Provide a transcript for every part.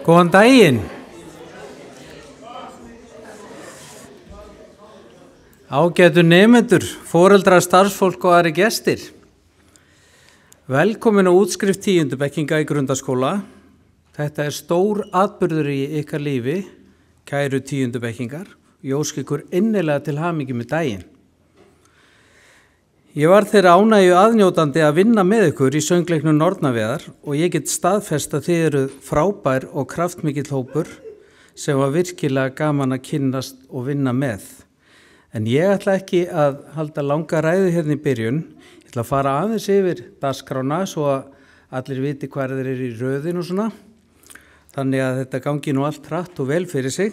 Góðan daginn. Ágætu nemendur, foreldrar, starfsfólk og aðrir gestir. Velkomin á útskrift 10. bekkinga í grundaskóla. Þetta er stór atburður í ykkar lífi, kæru 10. bekkingar. Ég óska ykkur innilega til hamingju með daginn. Ég var þeirra ánægju aðnjótandi að vinna með ykkur í söngleiknum Nornavegar og ég get staðfest að þið eru frábær og kraftmikill hópur sem var virkilega gaman að kynnast og vinna með. En ég ætla ekki að halda langa ræðu hérna í byrjun. Ég ætla að fara aðeins yfir dagskrána svo að allir viti hvað þeir eru í röðin og svona. Þannig að þetta gangi nú allt hratt og vel fyrir sig.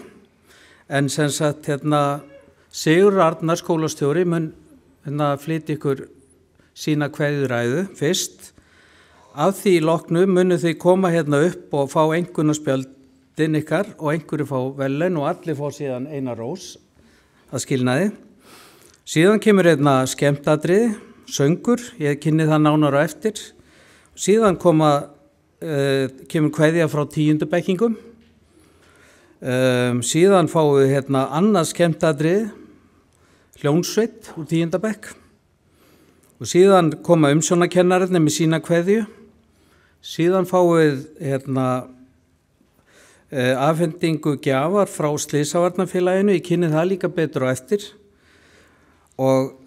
En sem sagt Sigurður Arnar skólastjóri mun flytja ykkur sína kveðjuræðu fyrst. Af því loknu munu þið koma hérna upp og fá einkunnarspjöldin ykkar og einhverju fá verðlaun og allir fá síðan eina rós að skilnaði. Síðan kemur skemmtadrið, söngur, ég kynni það nánar á eftir. Síðan kemur kveðja frá 10. bekkingum. Síðan fáum við annað skemmtadrið, hljónsveit úr 10. bekk. Og síðan koma umsjónarkennararnir með sína kveðju. Síðan fáum við afhendingu gjafar frá Slysavarnafélaginu, ég kynni það líka betur á eftir. Og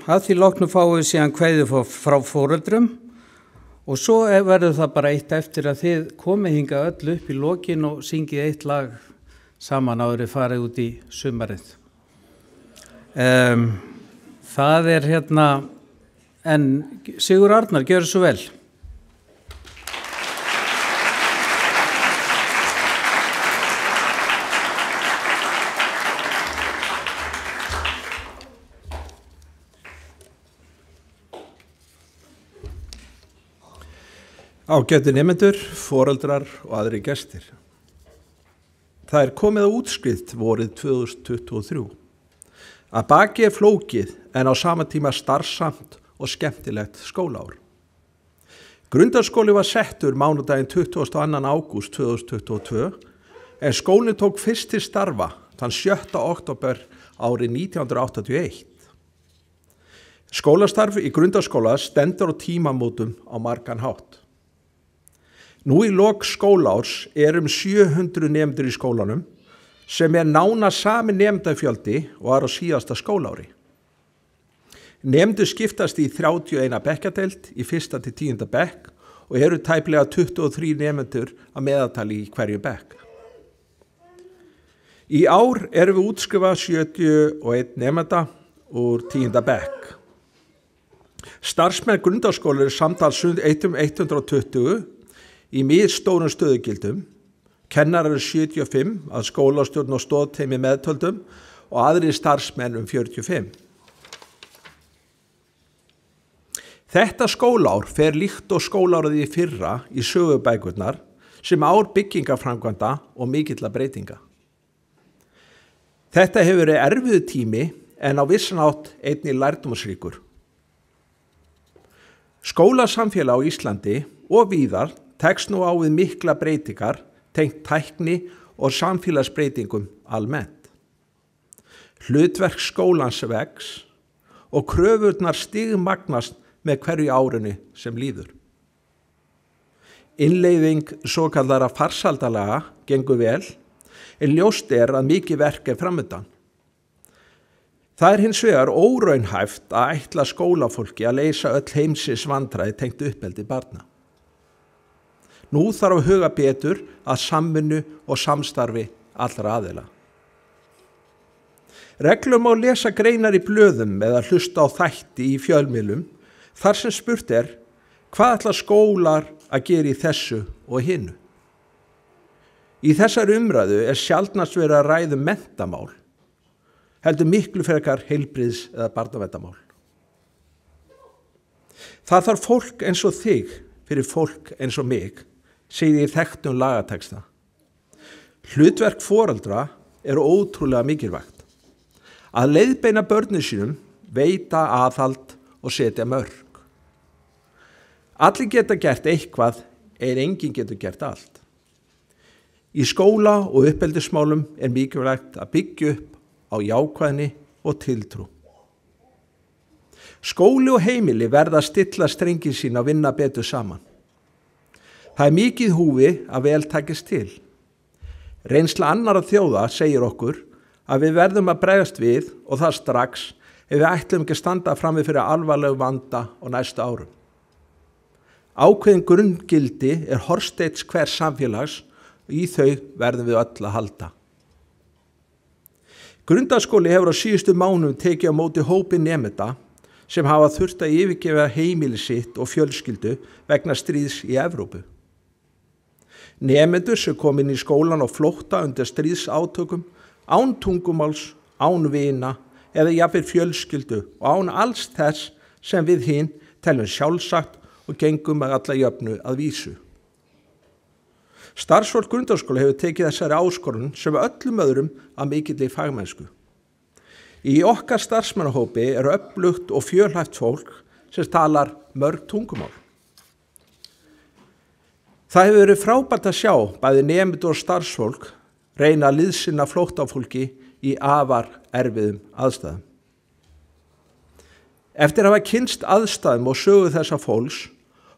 að því loknu fáum við síðan kveðju frá foreldrum og svo verður það bara eitt eftir að þið komið hingað öll upp í lokin og syngið eitt lag saman áður þið farið út í sumarið. Það er en Sigurður Arnar, gjörðu svo vel. Ágætu nemendur, foreldrar og aðrir gestir. Það er komið á útskrift vorið 2023. Að baki er flókið en á sama tíma starfsamt og skemmtilegt skólaár. Grundaskóli var settur mánudaginn 22. ágúst 2022 en skólinn tók fyrst til starfa þann 7. október árið 1981. Skólastarf í grundaskóla stendur á tímamótum á margan hátt. Nú í lok skólaárs 700 nemendur í skólanum sem er nána sami nemendafjöldi og var á síðasta skólaári. Nemendur skiptast í 31 bekkjadeild í 1. til 10. bekk og eru tæplega 23 nemendur að meðaltali í hverju bekk. Í ár erum við útskrifað 71 nemenda úr 10. bekk. Starfsmenn grundaskóla eru samtals 120 í miðstórum stöðugildum. Kennarar 75 að skólastjórn og stoðteymi meðtöldum og aðrir starfsmenn 45. Þetta skólaár fer líkt og skólárið í fyrra í sögubækurnar sem ár byggingaframkvæmda og mikilla breytinga. Þetta hefur verið erfiður tími en á vissan hátt einnig lærdómsríkur. Skólasamfélag á Íslandi og víðar tekst nú á við mikla breytingar tengt tækni og samfélagsbreytingum almennt. Hlutverk skólans vex og kröfurnar stigmagnast með hverju árinu sem líður. Innleiðing svokallara farsaldalaga gengur vel en ljóst er að mikið verk er framundan. Það er hins vegar óraunhæft að ætla skólafólki að leysa öll heimsins vandræði tengt uppeldi barna. Nú þarf að huga betur að samvinnu og samstarfi allra aðila. Reglum má lesa greinar í blöðum eða hlusta á þætti í fjölmiðlum þar sem spurt er hvað ætla skólar að gera í þessu og hinu. Í þessari umræðu er sjaldnast verið að ræða menntamál, heldur miklu frekar heilbrigðis- eða barnaverndarmál. Það þarf fólk eins og þig fyrir fólk eins og mig, segir í þekktum lagateksta. Hlutverk foreldra eru ótrúlega mikilvægt. Að leiðbeina börnum sínum, veita aðhald og setja mörk. Allir geta gert eitthvað en enginn getur gert allt. Í skóla og uppeldismálum er mikilvægt að byggja upp á jákvæðni og tiltrú. Skóli og heimili verða að stilla strengi sín að vinna betur saman. Það er mikið húfi að vel takist til. Reynsla annarra þjóða segir okkur að við verðum að bregðast við og það strax ef við ætlum ekki að standa frammi fyrir alvarlegu vanda á næstu árum. Ákveðin grunngildi er hornsteinn hvers samfélags og í þau verðum við öll að halda. Grundaskóli hefur á síðustu mánuðum tekið á móti hópi nemenda sem hafa þurft að yfirgefa heimili sitt og fjölskyldu vegna stríðs í Evrópu. Nemendur sem kom inn í skólan á flótta undir stríðsátökum, án tungumáls, án vina eða jafnvel fjölskyldu og án alls þess sem við hin teljum sjálfsagt og gengum að alla jöfnu að vísu. Starfsfólk Grundaskóla hefur tekið þessari áskorun sem öllum öðrum að mikilli fagmennsku. Í okkar starfsmannahópi er öflugt og fjölhæft fólk sem talar mörg tungumál. Það hefur verið frábært að sjá bæði nemendur og starfsfólk reyna að liðsinna flóttafólki í afar erfiðum aðstæðum. Eftir að hafa kynnst aðstæðum og sögu þessa fólks,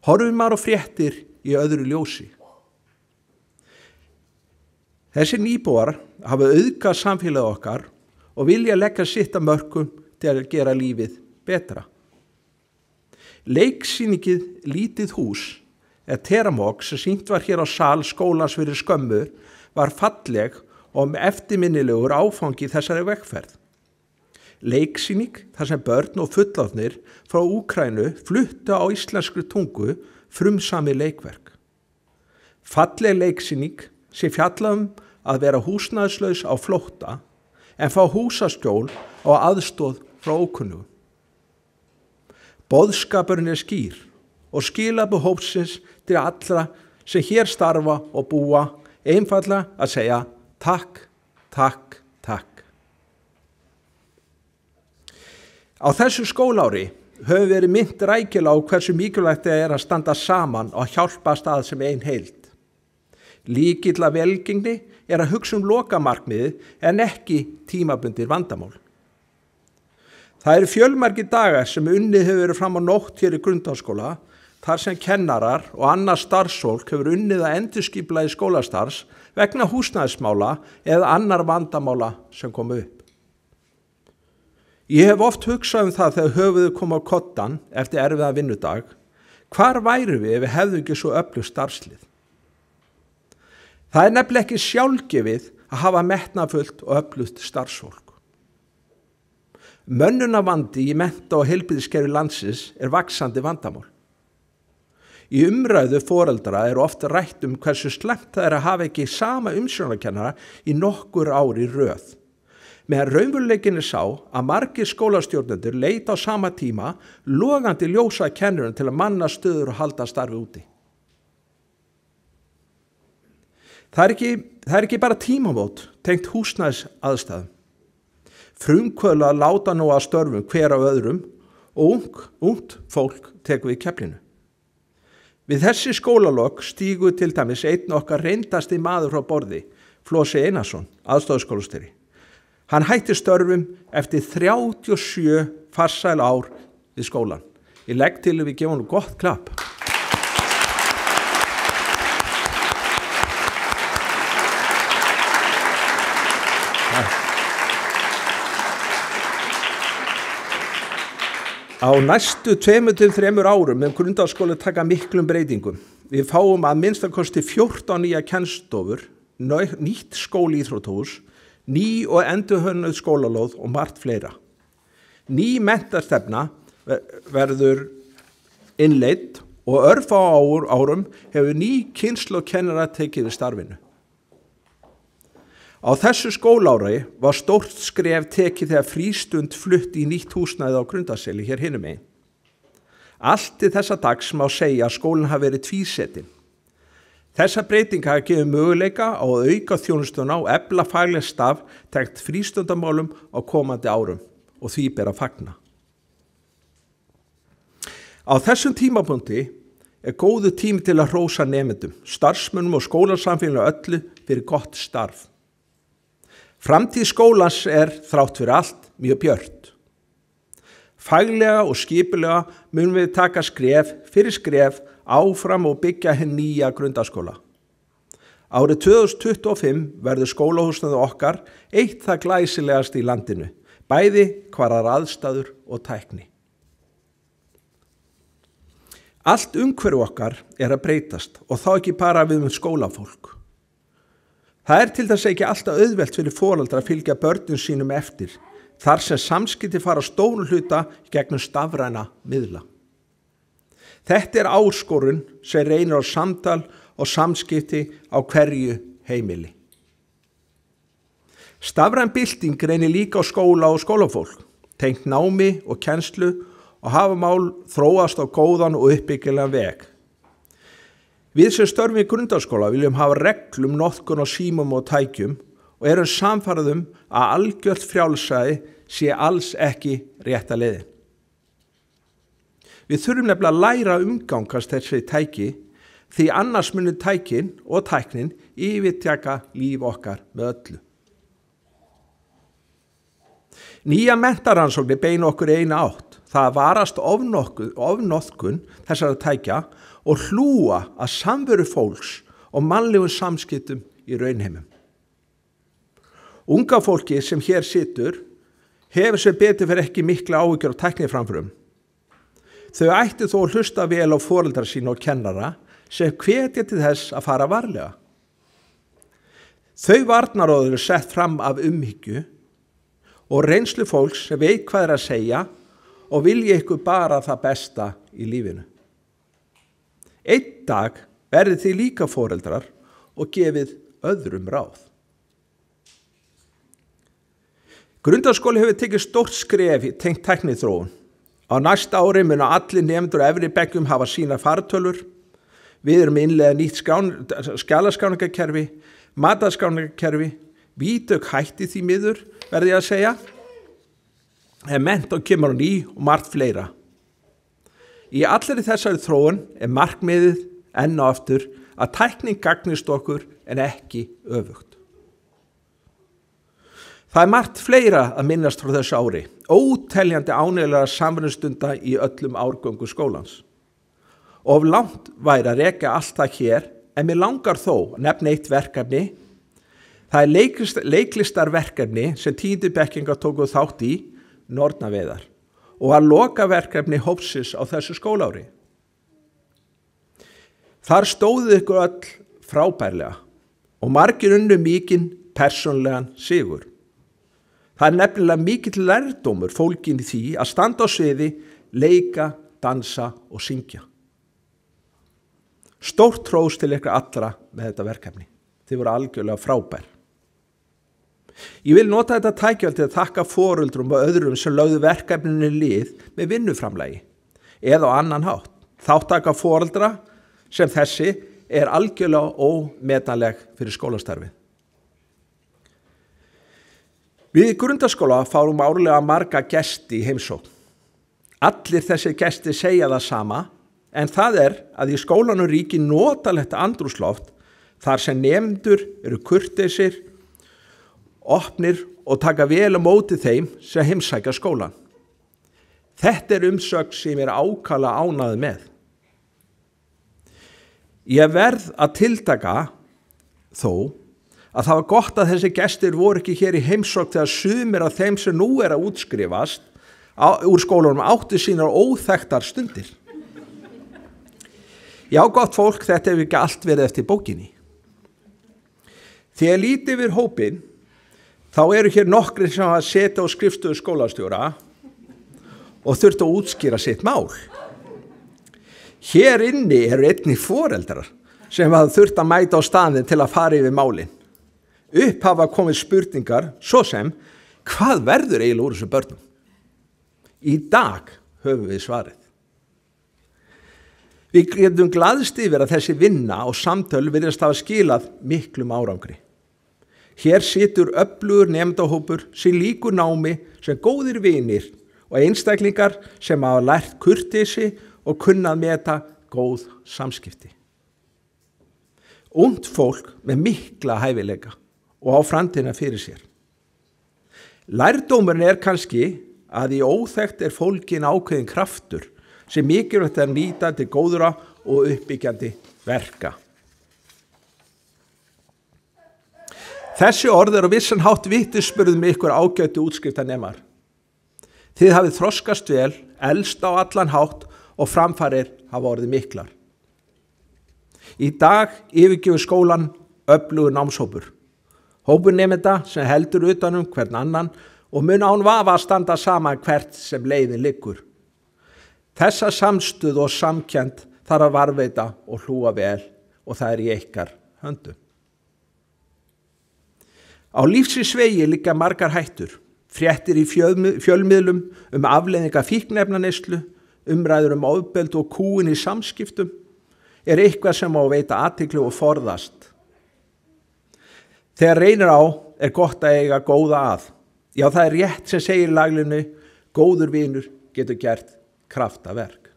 horfum maður á fréttir í öðru ljósi. Þessi nýbúar hafa auðgað samfélagið okkar og vilja leggja sitt af mörkum til að gera lífið betra. Leiksýningin Lítið hús Teramók sem sýnt var hér á sal skólans fyrir skömmu var falleg og eftirminnilegur áfangi þessari vegferð. Leiksýning þar sem börn og fullorðnir frá Úkraínu fluttu á íslenskri tungu frumsami leikverk. Falleg leiksýning sem fjallaði að vera húsnæðislaus á flótta en fá húsaskjól og aðstoð frá ókunnugu. Boðskapurinn er skýr og skilaboð hópsins til allra sem hér starfa og búa einfaldlega að segja takk, takk, takk. Á þessu skólaári höfum við verið minnt rækilega á hversu mikilvægt það er að standa saman og hjálpast að sem ein heild. Lykill að velgengni er að hugsa lokamarkmiðið en ekki tímabundið vandamál. Það eru fjölmargir dagar sem unnið hefur verið fram á nótt hér í Grundaskóla þar sem kennarar og annað starfsfólk hefur unnið að endurskipulagi skólastarfs vegna húsnæðismála eða annar vandamála sem komu upp. Ég hef oft hugsað það þegar höfuðið kom á koddann eftir erfiðan vinnudag, hvar værum við ef við hefðum ekki svo öflugt starfslið? Það er nefnilega ekki sjálfgefið að hafa metnafullt og öflugt starfsfólk. Mönnunarvandi í mennta- og heilbrigðiskerfi landsins er vaxandi vandamál. Í umræðu foreldra er oft rætt hversu slæmt það er að hafa ekki sama umsjónarkennara í nokkur ár í röð. Meðan raunveruleikinn er sá að margir skólastjórnendur leita á sama tíma logandi ljósa kennurum til að manna stöður og halda starfi úti. Það er ekki bara tímamót tengt húsnæðisaðstæðum. Frumkvöðla láta nú að störfum hver af öðrum og ungt fólk tekur við keflinu. Við þessi skólalok stígu til dæmis einn okkar reyndasti maður frá borði, Flosi Einarsson, aðstoðarskólastjóri. Hann hætti störfum eftir 37 farsæl ár við skólan. Ég legg til að við gefum hann gott klapp. Á næstu 2-3 árum mun Grundaskóli taka miklum breytingum. Við fáum að minnstakosti 14 nýja kennslustofur, nýtt skólaíþróttahús, ný og endurhönnuð skólalóð og margt fleira. Ný menntastefna verður innleidd og örfá árum hefur ný kynslóð kennara tekið við starfinu. Á þessu skólaári var stórt skref tekið þegar frístund flutt í nýtt húsnæði á Grundaseli hér hinum megin. Allt til þessa dags má segja að skólinn hafi verið tvísetinn. Þessa breyting hafi gefið möguleika á að auka þjónustuna og efla fagleg starf tengt frístundamálum á komandi árum og því ber að fagna. Á þessum tímapunkti er góðu tími til að hrósa nemendum, starfsmönnum og skólasamfélaginu öllu fyrir gott starf. Framtíð skólans er þrátt fyrir allt mjög björt. Faglega og skipulega munum við taka skref fyrir skref áfram og byggja hinn nýja grundaskóla. Árið 2025 verður skólahúsnæði okkar eitt það glæsilegast í landinu, bæði hvarar aðstæður og tækni. Allt umhverfi okkar er að breytast og þá ekki bara við skólafólk. Það er til þess ekki alltaf auðvelt fyrir foreldra að fylgja börnum sínum eftir, þar sem samskipti fara stóru hluta gegnum stafræna miðla. Þetta er áskorun sem reynir á samtal og samskipti á hverju heimili. Stafræn bylting reynir líka á skóla og skólafólk, tengt námi og kennslu og hafa mál þróast á góðan og uppbyggilegan veg. Við sem störfum í grundaskóla viljum hafa reglum notkun á símum og tækjum og erum samfærðum að algjört frjálsræði sé alls ekki rétta leiðin. Við þurfum nefnilega að læra að umgangast þessi tæki því annars munu tækin og tæknin yfirtaka líf okkar með öllu. Nýja menntarannsóknir beina okkur í eina átt. Það varast ofnotkun þessara tækja og hlúa að samveru fólks og mannlegum samskiptum í raunheimum. Unga fólki sem hér situr hefur sem betur fyrir ekki mikla áhyggjur á tækniframförum. Þau ættu þó að hlusta vel á foreldra sína og kennara sem hvetja til þess að fara varlega. Þau varnaráð eru sett fram af umhyggju og reynslu fólks sem veit hvað er að segja og vilja ykkur bara það besta í lífinu. Einn dag verðið þið líka foreldrar og gefið öðrum ráð. Grundaskóli hefur tekið stórt skref í tengt tækniþróun. Á næsta ári munu allir nemendur efri bekkjum hafa sína fartölur. Við erum innlega nýtt skjalaskráningarkerfi, mataskráningarkerfi, vítök hætti því miður, verði ég að segja. En menntun kemur á ný og margt fleira. Í allri þessari þróun er markmiðið enn og aftur að tæknin gagnist okkur en ekki öfugt. Það er margt fleira að minnast frá þessu ári, óteljandi ánægjulegra samvinnustunda í öllum árgöngum skólans. Of langt væri að rekja allt það hér, en mér langar þó að nefna eitt verkefni. Það er leiklistarverkefni sem 10. bekkingar tóku þátt í, Nornaveiðar, og var lokaverkefni hópsins á þessu skólaári. Þar stóðu ykkur öll frábærlega og margir unnu mikinn persónlegan sigur. Það er nefnilega mikill lærdómur fólginn í því að standa á sviði, leika, dansa og syngja. Stórt hrós til ykkur allra með þetta verkefni. Þið voru algjörlega frábær. Ég vil nota þetta tækifæri til að þakka foreldrum og öðrum sem lögðu verkefninu lið með vinnuframlagi eða á annan hátt. Þáttaka foreldra sem þessi er algjörlega ómetanleg fyrir skólastarfið. Við í grundaskóla fáum árlega marga gesti í heimsókn. Allir þessi gesti segja það sama, en það er að í skólanum ríkir notalegt andrúmsloft þar sem nemendur eru kurteisir, opnir og taka vel á móti þeim sem heimsækja skólan. Þetta er umsögn sem ég er ákaflega ánægður með. Ég verð að tiltaka þó að það var gott að þessi gestir voru ekki hér í heimsókn þegar sumir af þeim sem nú er að útskrifast úr skólanum áttu sínar óþekktar stundir. Já, gott fólk, þetta hefur ekki allt verið eftir bókinni. Þegar lítið yfir hópinn, þá eru hér nokkrir sem að setja á skrifstofu skólastjóra og þurft að útskýra sitt mál. Hér inni eru einnig foreldrar sem hafa þurft að mæta á staðinn til að fara yfir málin. Upp hafa komið spurningar svo sem, hvað verður eiginlega úr þessum börnum? Í dag höfum við svarið. Við getum glaðst yfir að þessi vinna og samtöl virðast hafa skilað miklum árangri. Hér situr öflugur nemendahópur sem líkur námi sem góðir vinir og einstaklingar sem hafa lært kurteisi og kunnað meta góð samskipti. Ungt fólk með mikla hæfileika og á framtíðina fyrir sér. Lærdómurinn kannski að í óþekkt fólgin ákveðin kraftur sem mikilvægt að nýta til góðra og uppbyggjandi verka. Þessi orð á vissan hátt vitnisburð ykkur ágætu útskriftarnemar. Þið hafið þroskast vel, elst á allan hátt og framfarir hafa orðið miklar. Í dag yfirgefur skólan öflugur námshópur. Hópur nemenda sem heldur utanum hvern annan og mun án vafa að standa saman hvert sem leiðin liggur. Þessa samstuð og samkennd þarf að varðveita og hlúa vel og það í ykkar höndum. Á lífsins vegi liggja margar hættur, fréttir í fjölmiðlum afleiðinga fíkniefnaneyslu, umræður ofbeldi og kúgun í samskiptum eitthvað sem á veita athygli og forðast. Þegar reynir á gott að eiga góða að. Já, það rétt sem segir í laglinu, góður vinur getur gert kraftaverk.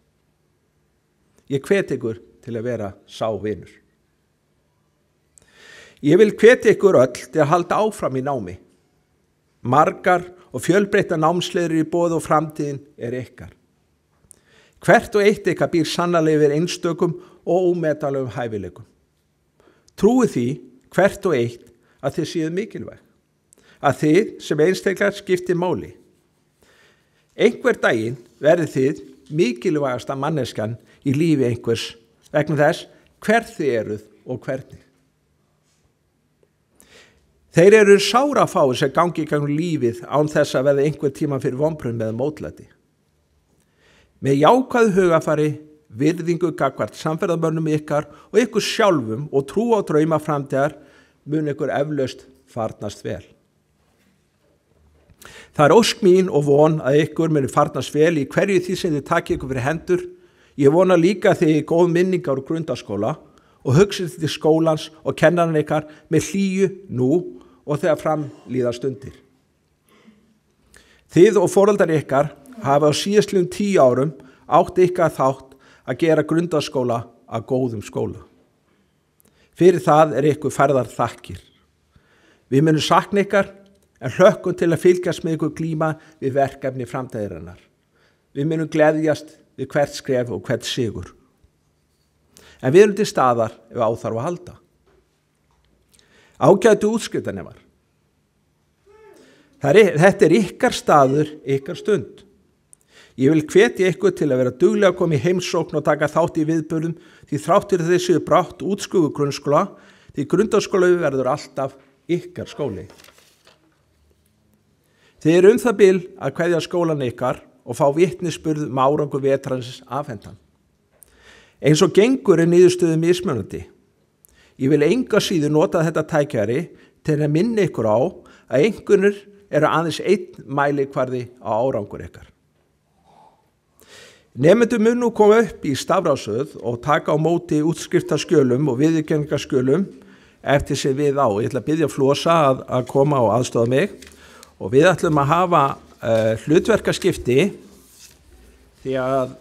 Ég hvet ykkur til að vera sá vinur. Ég vil hvetja ykkur öll til að halda áfram í námi. Margar og fjölbreyttar námsleiðir í boði og framtíðin ykkar. Hvert og eitt ykkar býr sannarlega yfir einstökum og ómetanlegum hæfileikum. Trúið því hvert og eitt að þið séuð mikilvæg, að þið sem einstaklega skiptir máli. Einhver daginn verðið þið mikilvægasta manneskjan í lífi einhvers vegna þess hver þið eruð og hvernig. Þeir eru sárafáir sem gangi í gegnum lífið án þess að verða einhver tíma fyrir vonbrigðum með mótlæti. Með jákvæðu hugafari, virðingu gagnvart samferðamönnum ykkar og ykkur sjálfum og trú á drauma framtíðar mun ykkur eflaust farnast vel. Það ósk mín og von að ykkur muni farnast vel í hverju því sem þið takið ykkur fyrir hendur. Ég vona líka þið í góð minningar úr grundaskóla og hugsið til skólans og kennaran ykkar með hlýju nú og þegar fram líða stundir. Þið og foreldrar ykkar hafa á síðastliðnum 10 árum átt ykkar þátt að gera grundaskóla að góðum skóla. Fyrir það ykkur færðar þakkir. Við munum sakna ykkar en hlökkum til að fylgjast með ykkur glíma við verkefni framtíðarinnar. Við munum gleðjast við hvert skref og hvert sigur. En við erum til staðar ef á þarf að halda. Ágætu útskriftarnemar. Þetta ykkar staður, ykkar stund. Ég vil hvetja ykkur til að vera duglega að koma í heimsókn og taka þátt í viðburðum því þráttir þessu brátt útskrifu grunnskóla því grundaskóla verður alltaf ykkar skóli. Þið eru það bil að kveðja skólan ykkar og fá vitnisburð árangur vetrarins afhentan. Eins og gengur niðurstöðu mismunandi. Ég vil enga síður nota þetta tækjari til að minna ykkur á að einhvernir eru aðeins einn mælikvarði á árangur ykkar. Nemendur mun nú koma upp í stafrásröð og taka á móti útskriftarskjölum og viðurkenningarskjölum eftir sem við á. Ég ætla að biðja Flosa að koma og aðstoða mig og við ætlum að hafa hlutverkaskipti því að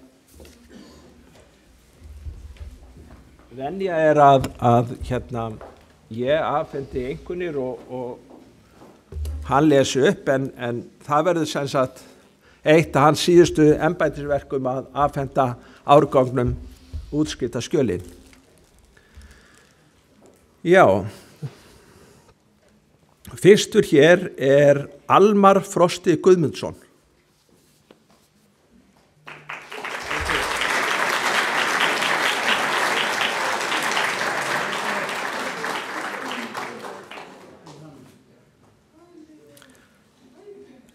venja að ég afhendi einhvernir og hann lesi upp en það verður sem sagt eitt af hans síðustu embættisverkum að afhenda árgangnum útskriftarskjölin. Já, fyrstur hér Almar Frosti Guðmundsson.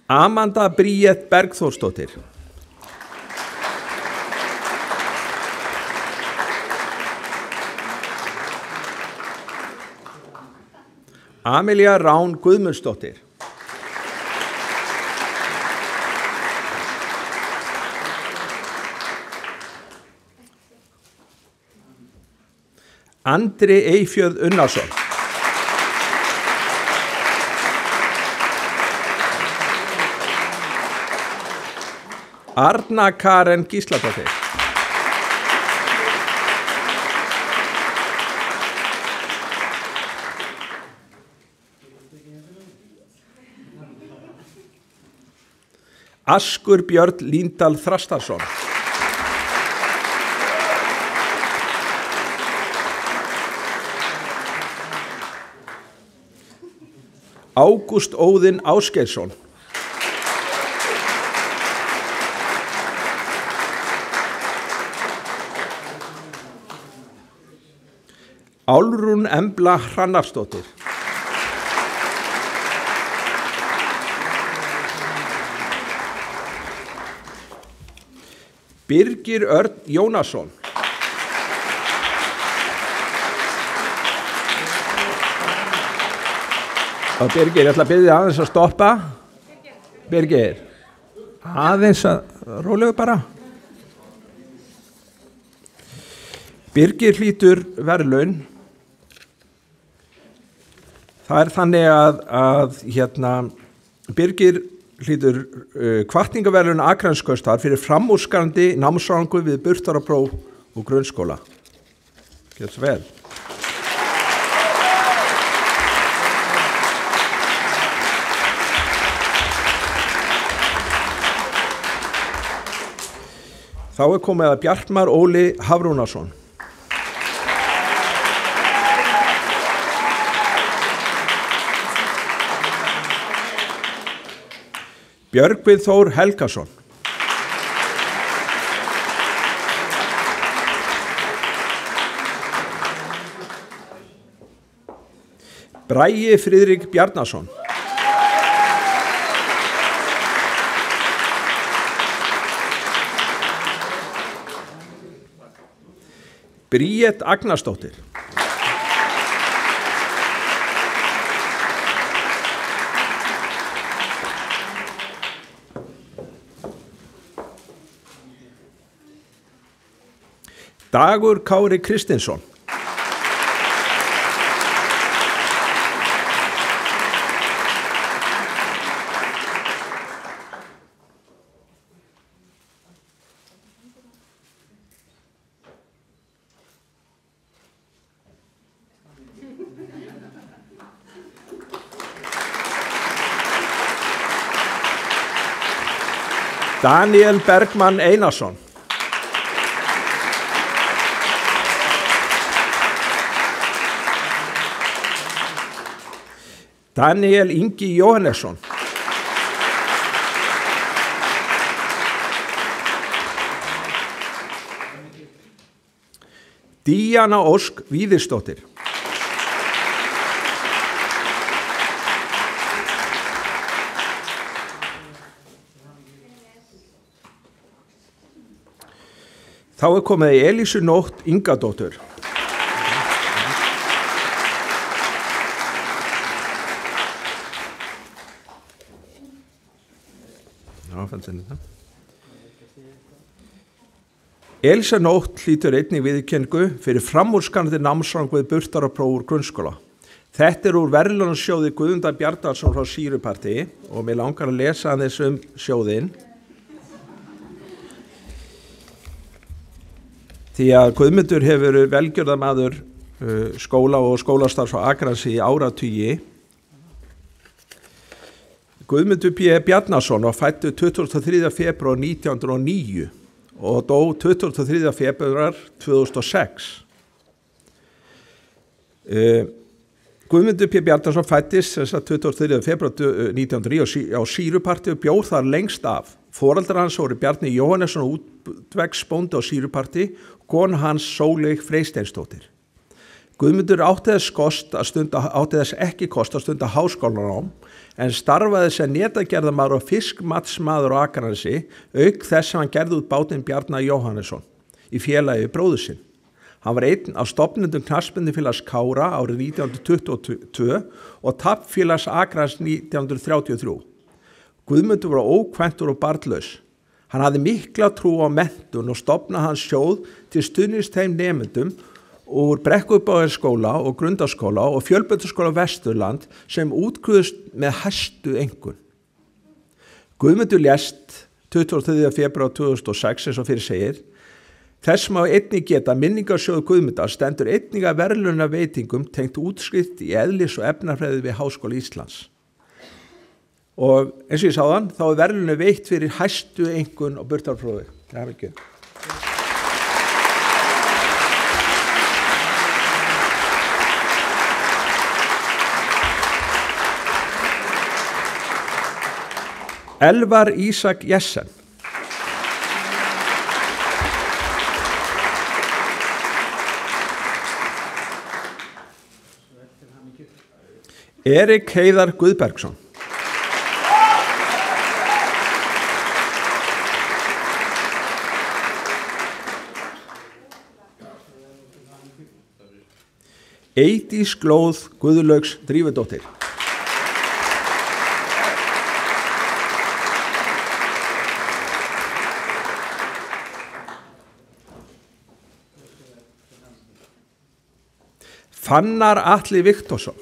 Amanda Bríet Bergþórsdóttir. Amelía Rán Guðmundsdóttir. Andri Eyfjörð Unnarsson. Arna Karen Gísladóttir. Askur Björn Líndal Þrastarsson. Ágúst Óðinn Ásgeirsson. Álfrún Embla Hrannarsdóttir. Birgir Örn Jónasson. Og Birgir, ég ætla að biðja aðeins að stoppa. Birgir, aðeins að rólega bara. Birgir hlýtur verðlaun. Það þannig að Birgir hlýtur hvatningaverðlaun Akraneskaupstað fyrir framúrskarandi námsárangur við burtarapróf og grunnskóla. Gjörðu svo vel. Þá komið að Bjartmar Óli Hafrúnarsson. Björgvin Þór Helgason. Bragi Friðrik Bjarnason. Bríet Agnarsdóttir. Dagur Kári Kristinsson. Daniel Bergmann Einarsson. Daniel Ingi Jóhannesson. Díana Ósk Víðirsdóttir. Þá komið Elísu Nótt Ingadóttur. Elísa Nótt hlýtur einnig viðurkenningu fyrir framúrskarandi námsárangur við burtarapróf úr grunnskóla. Þetta úr verðlaunasjóði Guðmundar Bjarnason frá Sýrupartí og mig langar að lesa aðeins sjóðinn. Því að Guðmundur hefur velgjörðarmaður skóla og skólastarfs á Akranesi í áratugi. Guðmundur P. Bjarnason var fæddur 23. febrúar 1909 og dó 23. febrúar 2006. Guðmundur P. Bjarnason fæddist 23. febrúar 1909 á Sýrupartí og bjó þar lengst af. Foreldrar hans voru Bjarni Jóhannesson útvegsbóndi á Sýrupartí og kona hans Sólveig Freysteinsdóttir. Guðmundur átti þess ekki kost að stunda háskólanám en starfaði sem netagerðarmaður og fiskmatsmaður á Akranesi auk þess sem hann gerði út bátinn Bjarna Jóhannesson í félagi við bróður sinn. Hann var einn af stofnendum knattspyrnufélags Kára árið 1922 og tappfélags Akraness 1933. Guðmundur var ókvæntur og barnlaus. Hann hafði mikla trú á menntun og stofnaði hans sjóð til stuðnings þeim nemendum úr Brekkubæjarskóla og Grundaskóla og Fjölbrautaskóla Vesturland sem útskrifuðust með hæstu einkunn. Guðmundur lést 23. febrúar 2006 eins og fyrir segir. Þess má einnig geta minningarsjóður Guðmundar stendur einnig að verðlaunaveitingum tengt útskrift í eðlis- og efnafræði við Háskóla Íslands. og eins og ég sáðan þá verðlunu veitt fyrir hæstu einkunn og burtarprófi. Það er ekki. Elvar Ísak Jessen. Erik Heiðar Guðbergsson. Eydís Glóð Guðlaugs Drífudóttir. Fannar Atli Viktorsson.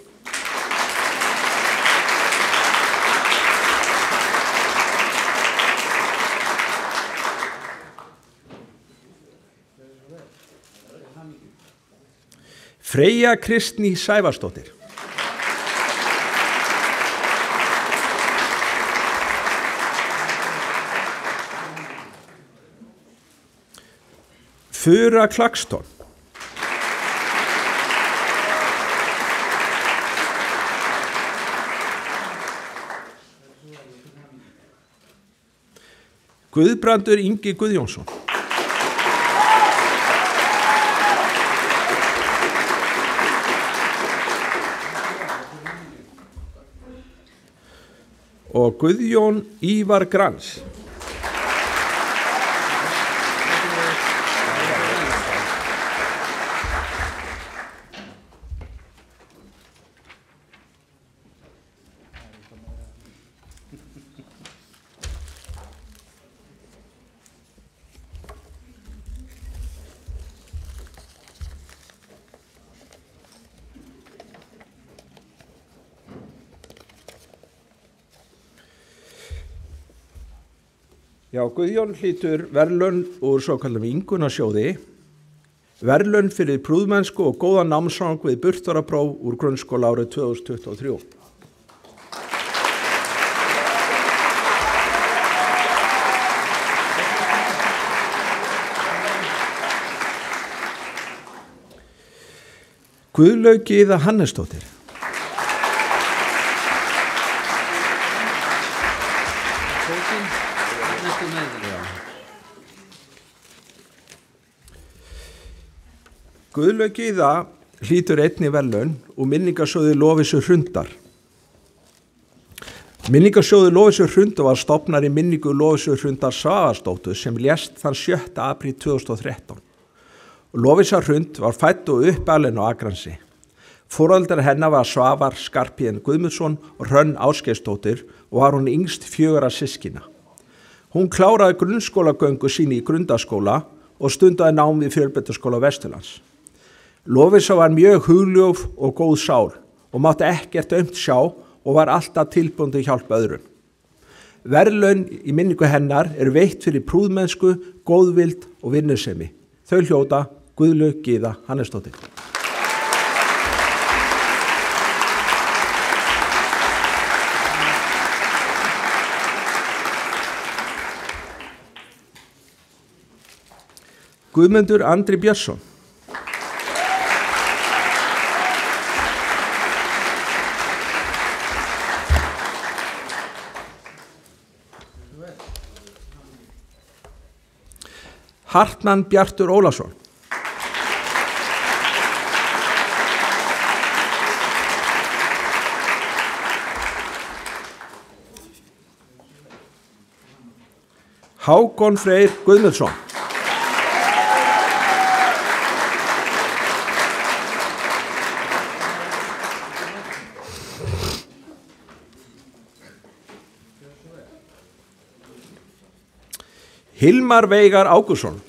Freyja Kristný Sævarsdóttir. Fura Klagston. Guðbrandur Ingi Guðjónsson. Og Guðjón Ívar Grans. Já, Guðjón hlýtur verðlaun úr svokallum Ingunnarsjóði, verðlaun fyrir prúðmennsku og góðan námsang við burtarapróf úr grunnskóla árið 2023. Guðlaug Gyða Hannesdóttir. Guðlaug Gyða hlýtur einnig verðlaun og minningarsjóði Lovísu Hrundar. Minningarsjóði Lovísu Hrundar var stofnar í minningu Lovísu Hrundar Svavarsdóttur sem lést þann 7. apríl 2013. Lovísa Hrund var fædd og uppalin á Akranesi. Foreldrar hennar var Svavar Skarphéðinn Guðmundsson og Hrönn Ásgeirsdóttir og var hún yngst 4 systkina. Hún kláraði grunnskólagöngu sín í Grundaskóla og stundaði nám í Fjölbrautaskóla Vesturlands. Lovísa var mjög hugljúf og góð sál og mátti ekkert aumt sjá og var alltaf tilbúin til að hjálpa öðrum. Verðlaun í minningu hennar veitt fyrir prúðmennsku, góðvild og vinnusemi. Þau hljóta Guðlaug Gyða Hannesdóttir. Guðmundur Andri Björnsson. Hartmann Bjartur Ólafsson. Hákon Freyr Guðmundsson. Hilmar Veigar Ágústsson.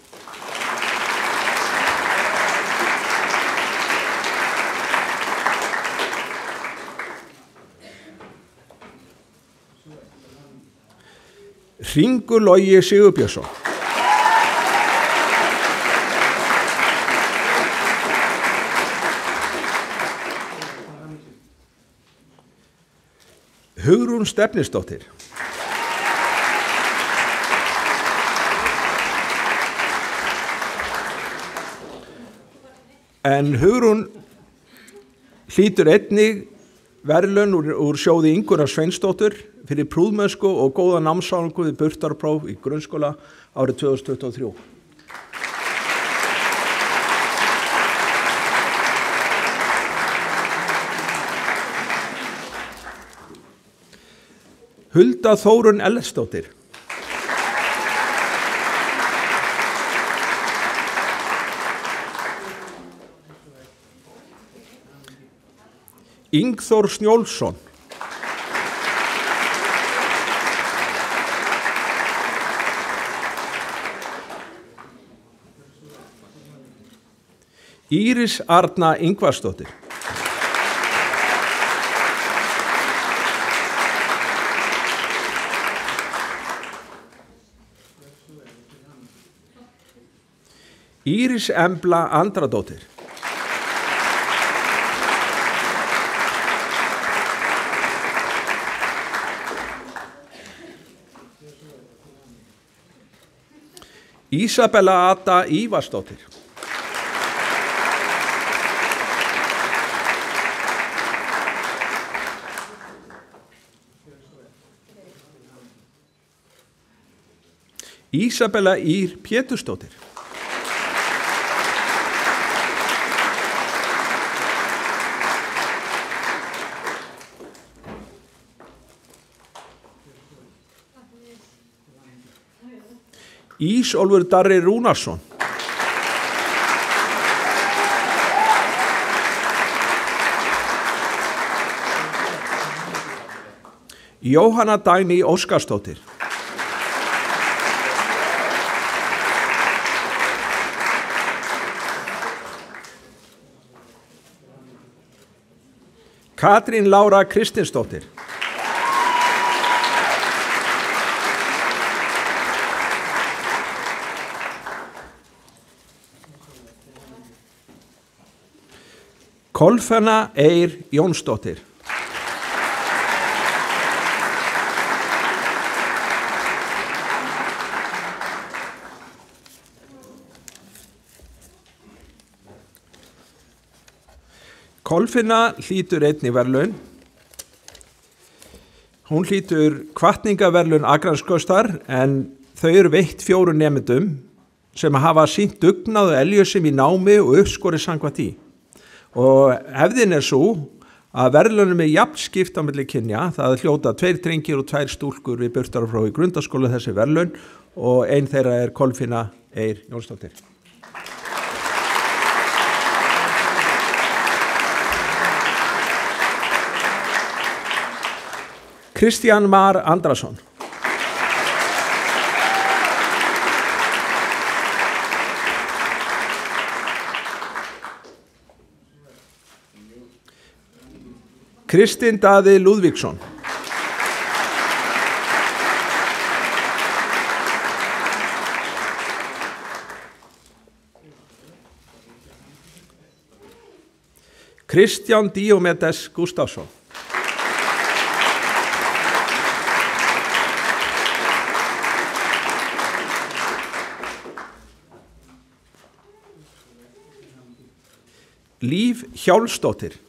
Hringur Logi Sigurbjörnsson. Hugrún Stefnisdóttir. En Hugrún hlýtur einnig verðlaun úr sjóði Ingunnar Sveinsdóttur fyrir prúðmennsku og góða námsárangur við burtarpróf í grunnskóla árið 2023. Hulda Þórunn Ellersdóttir. Ingþór Snjólfsson. Íris Arna Ingvarsdóttir. Íris Embla Andradóttir. Ísabella Ada Ívarsdóttir. Ísabella Ír Pétursdóttir. Ísólfur Darri Rúnarsson. Jóhanna Dagný Óskarsdóttir. Katrín Lára Kristinsdóttir. Kolfinna Eir Jónsdóttir. Kolfinna hlýtur einnig verðlaun. Hún hlýtur hvatningaverðlaun Akranskostar en þau eru veitt 4 nemendum sem hafa sýnt dugnað og eljusim í námi og uppskorið samkvæmt því. Og hefðin svo að verðlaunum jafnt skipt á milli kynja, það hljóta 2 drengir og 2 stúlkur við burtarpróf í grundaskóla þessi verðlaun og ein þeirra Kolfinna Eir Jónsdóttir. Kristján Mar Andrason. Kristinn Daði Lúðvíksson. Kristján Díómedes Gústafsson. Líf Hjálmsdóttir.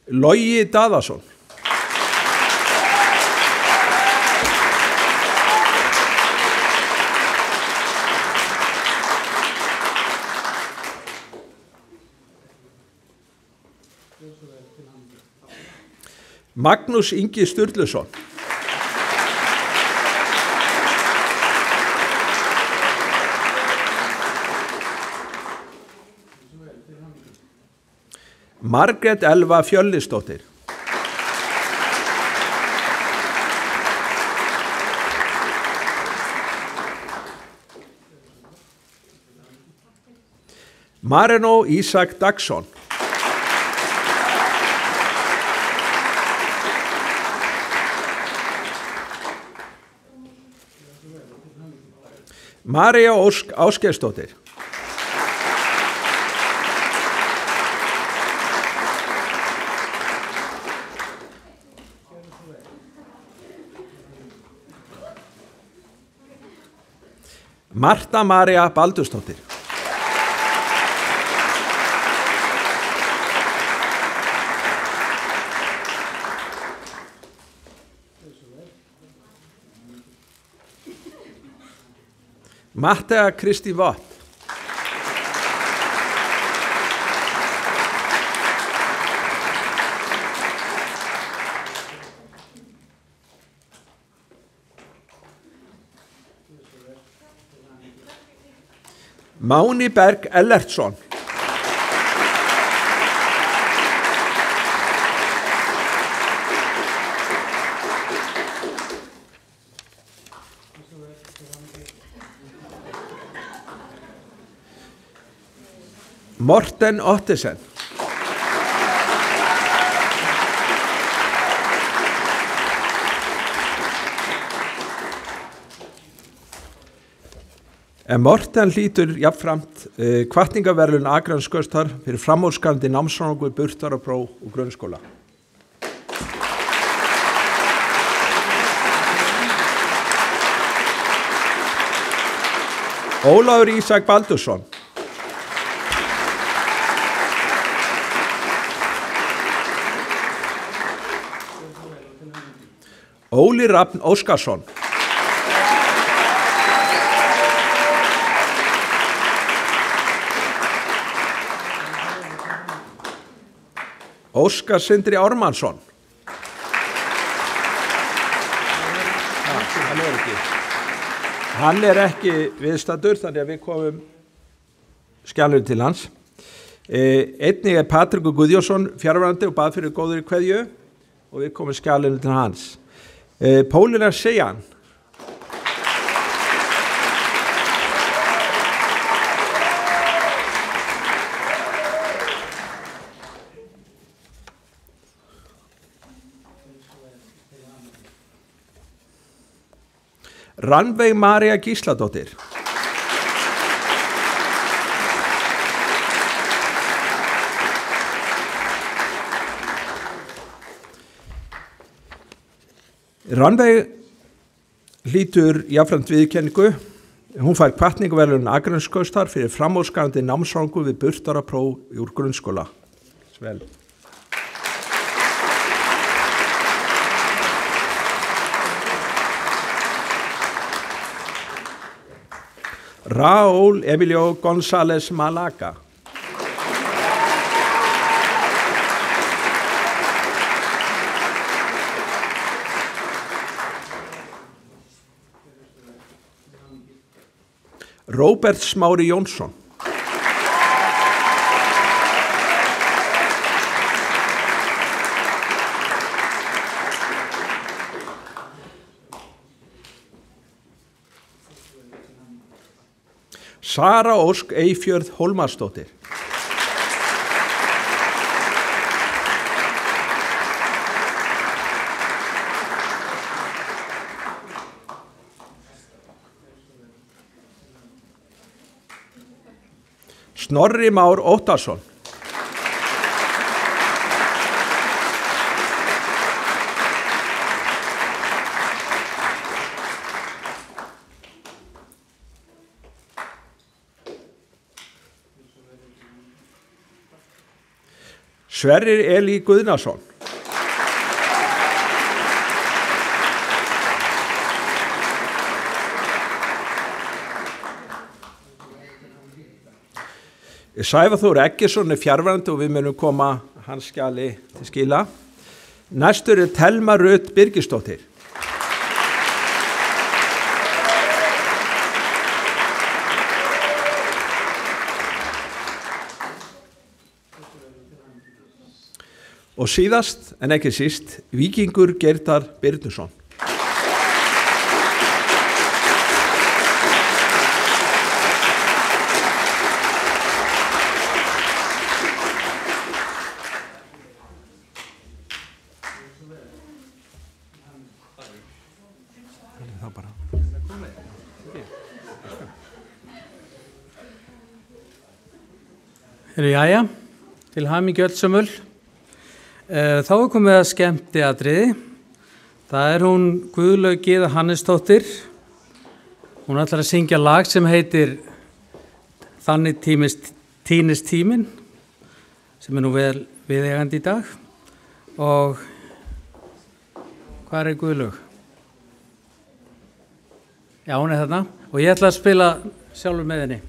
Logi Daðason. Magnús Ingi Sturluson. Margrét Elva Fjöllisdóttir. Marino Ísak Dagsson. María Ósk Ásgeirsdóttir. Marta María Baldursdóttir. Mattea Kristi Watt. Máni Berg Ellertsson. Morten Ottesen. Morten hlýtur jafnframt hvatningarverðlaun Akranskautar fyrir framúrskarandi námsárangur við burtarapróf og grunnskóla. Ólafur Ísak Baldursson. Óli Rafn Óskarsson. Óskar Sindri Ármannsson. Hann ekki viðstaddur, þannig að við komum skjalur til hans. Einnig Patrik Guðjónsson fjarverandi og bað fyrir góðri kveðju og við komum skjalur til hans. Pólina Sejan. Rannveig María Gísladóttir. Rannveig hlýtur jafnframt viðurkenningu. Hún fær hvatningarverðlaun Akranskautar fyrir framúrskarandi námsárangur við burtarapróf úr grunnskóla. Svel. Raúl Emilio González Malaga. Róbert Smári Jónsson. Sara Ósk Eyfjörð Hólmarsdóttir. Snorri Már Óttarsson. Sverrir Elí Guðnason. Sævar Þór Eggertsson fjarverandi og við munum koma hans skjali til skila. Næstur Thelma Rut Birgisdóttir. Og síðast, en ekki síst, Víkingur Geirdar Birnusson. Það bara. Jæja, til hamingju öll sömul. Þá er komið að skemmtiatriði. Það er hún Guðlaug Gyða Hannesdóttir. Hún ætlar að syngja lag sem heitir Þannig týnist tíminn, sem er nú vel viðeigandi í dag. Og hvað er Guðlaug? Já, hún er þarna. Og ég ætla að spila sjálfur með henni.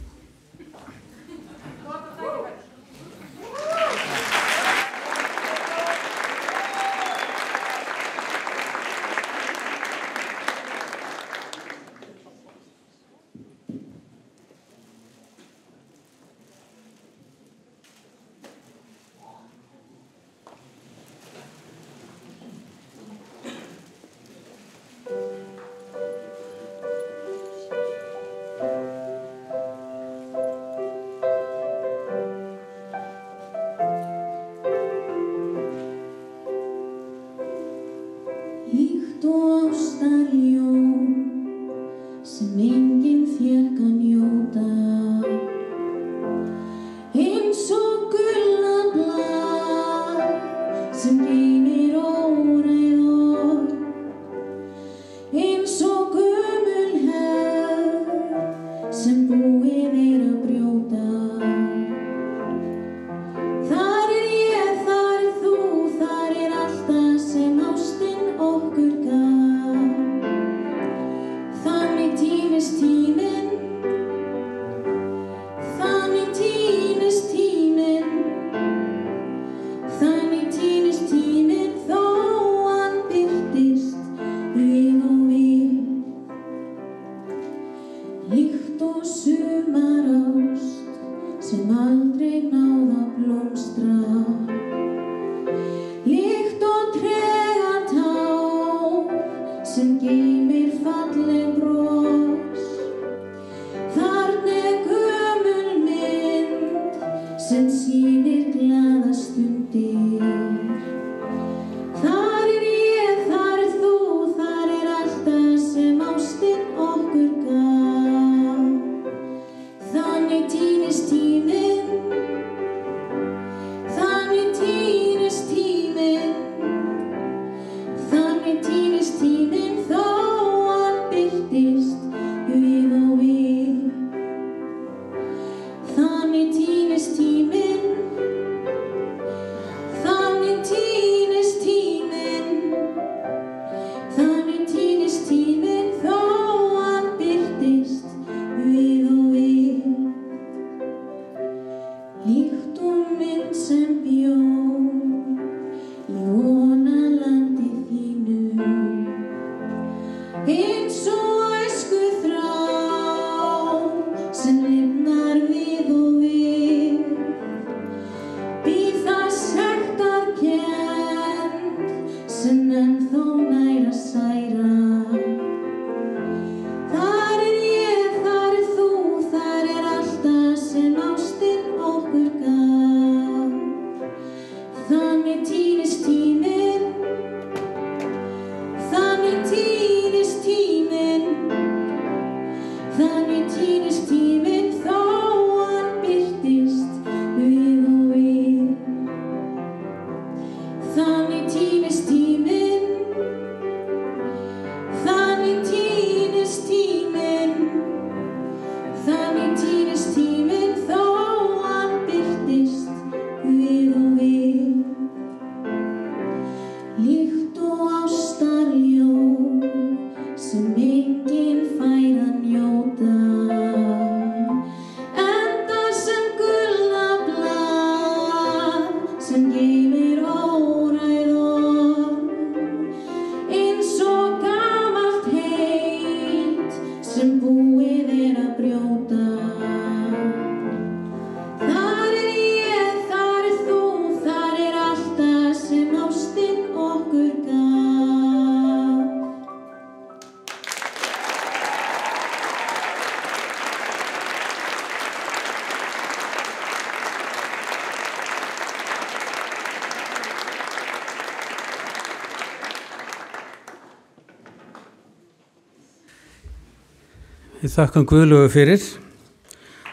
Við þakkum Guðlaugu fyrir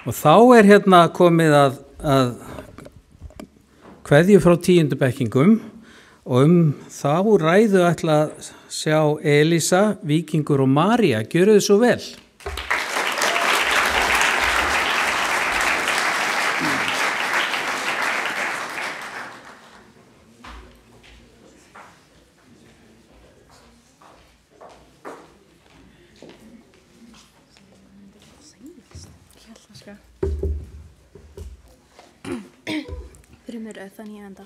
og þá er hérna komið að kveðju frá 10. bekkingum og þá ræðu ætla að sjá Elísa, Víkingur og María. Gjöru þið svo vel. Þannig ég enda.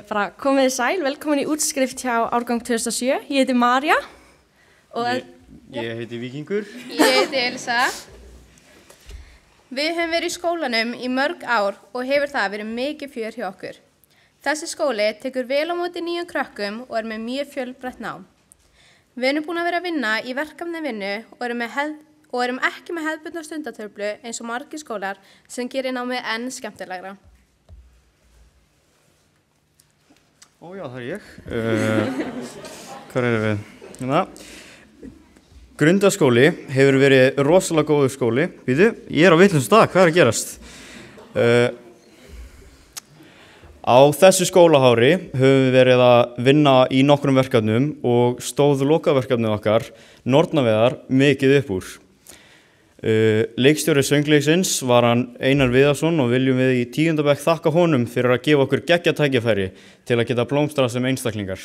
Bara komið sæl, velkomin í útskrift hjá árgang 2007. Ég heiti María. Ég heiti Víkingur. Ég heiti Elísa. Við höfum verið í skólanum í mörg ár og hefur það verið mikið fjör hjá okkur. Þessi skóli tekur vel á móti nýjum krökkum og með mjög fjölbreytt nám. Við erum búin að vera að vinna í verkefni vinnu og erum ekki með hefðbundna stundatöflu eins og margir skólar sem gerir námið enn skemmtilegra. Já, það ég. Hvar erum við? Hérna. Grundaskóli hefur verið rosalega góður skóli. Býtu, ég á vitlausum stað, hvað að gerast? Á þessu skólahári höfum við verið að vinna í nokkrum verkefnum og stóð lokaverkefnið okkar, Nornavegar, mikið upp úr. Leikstjóri söngleiksins var hann Einar Viðarsson og viljum við í 10. bekk þakka honum fyrir að gefa okkur geggjað tækifæri til að geta blómstrað sem einstaklingar.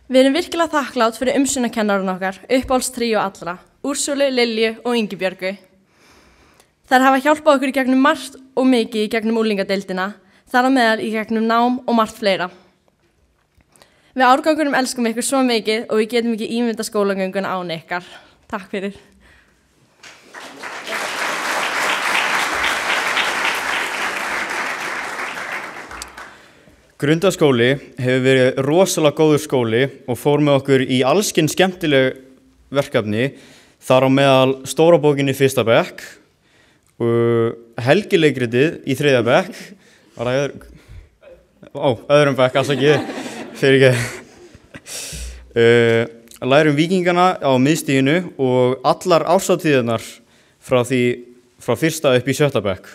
Við erum virkilega þakklátt fyrir umsjónarkennarinn okkar, uppáhaldstríó allra, Úrsúlu, Lilju og Ingibjörgu. Þær hafa hjálpað okkur í gegnum margt og mikið í gegnum unglingadeildina, þar á meðal í gegnum nám og margt fleira. Við árgangurum elskum ykkur svo mikið og við getum ekki ímyndað skólagönguna án ykkar. Takk fyrir. Grundaskóli hefur verið rosalega góður skóli og fór með okkur í allskinn skemmtileg verkefni, þar á meðal stóra bókin í 1. bekk, helgileikritið í 3. bekk, öðrum bekk, alls ekki. Fyrir ekki. Lærum víkingana á miðstiginu og allar árshátíðirnar frá 1. upp í 7. bekk.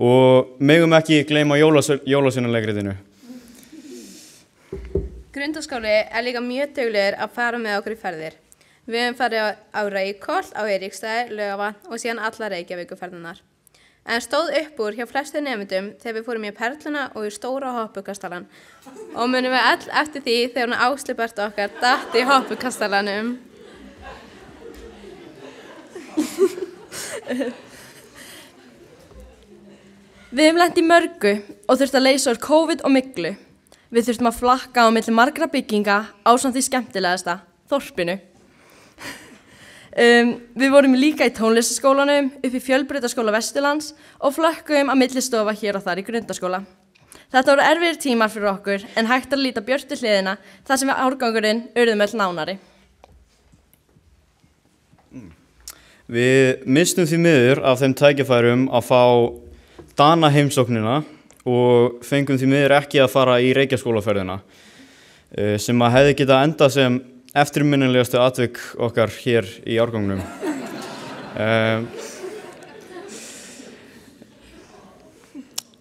Og megum ekki gleyma jólasveinalegritinu. Grundaskóli líka mjög duglegur að fara með okkur í ferðir. Við höfum farið á Reykholt, á Eiríksstaði, Laugarvatn og síðan alla Reykjavíkurferðirnar. En stóð upp úr hjá flestu nemendum þegar við fórum í Perluna og í stóra hoppukastalann. Og munum við öll eftir því þegar hún Ásli Berta okkar datt í hoppukastalanum. Við höfum lent í mörgu og þurftum að leysa úr COVID og myglu. Við þurftum að flakka á milli margra bygginga ásamt því skemmtilegasta, þorpinu. Við vorum líka í tónlistaskólanum, upp í Fjölbrautaskóla Vesturlands og flökkum að milli stofa hér og þar í Grundaskóla. Þetta voru erfiðir tímar fyrir okkur en hægt að líta björtu hliðina þar sem við árgangurinn urðum öll nánari. Við mistum því miður af þeim tækifærum að fá Dana heimsóknina og fengum því miður ekki að fara í Reykjaskólaferðina sem að hefði getað endað sem eftirminnilegastu atvik okkar hér í árgangnum.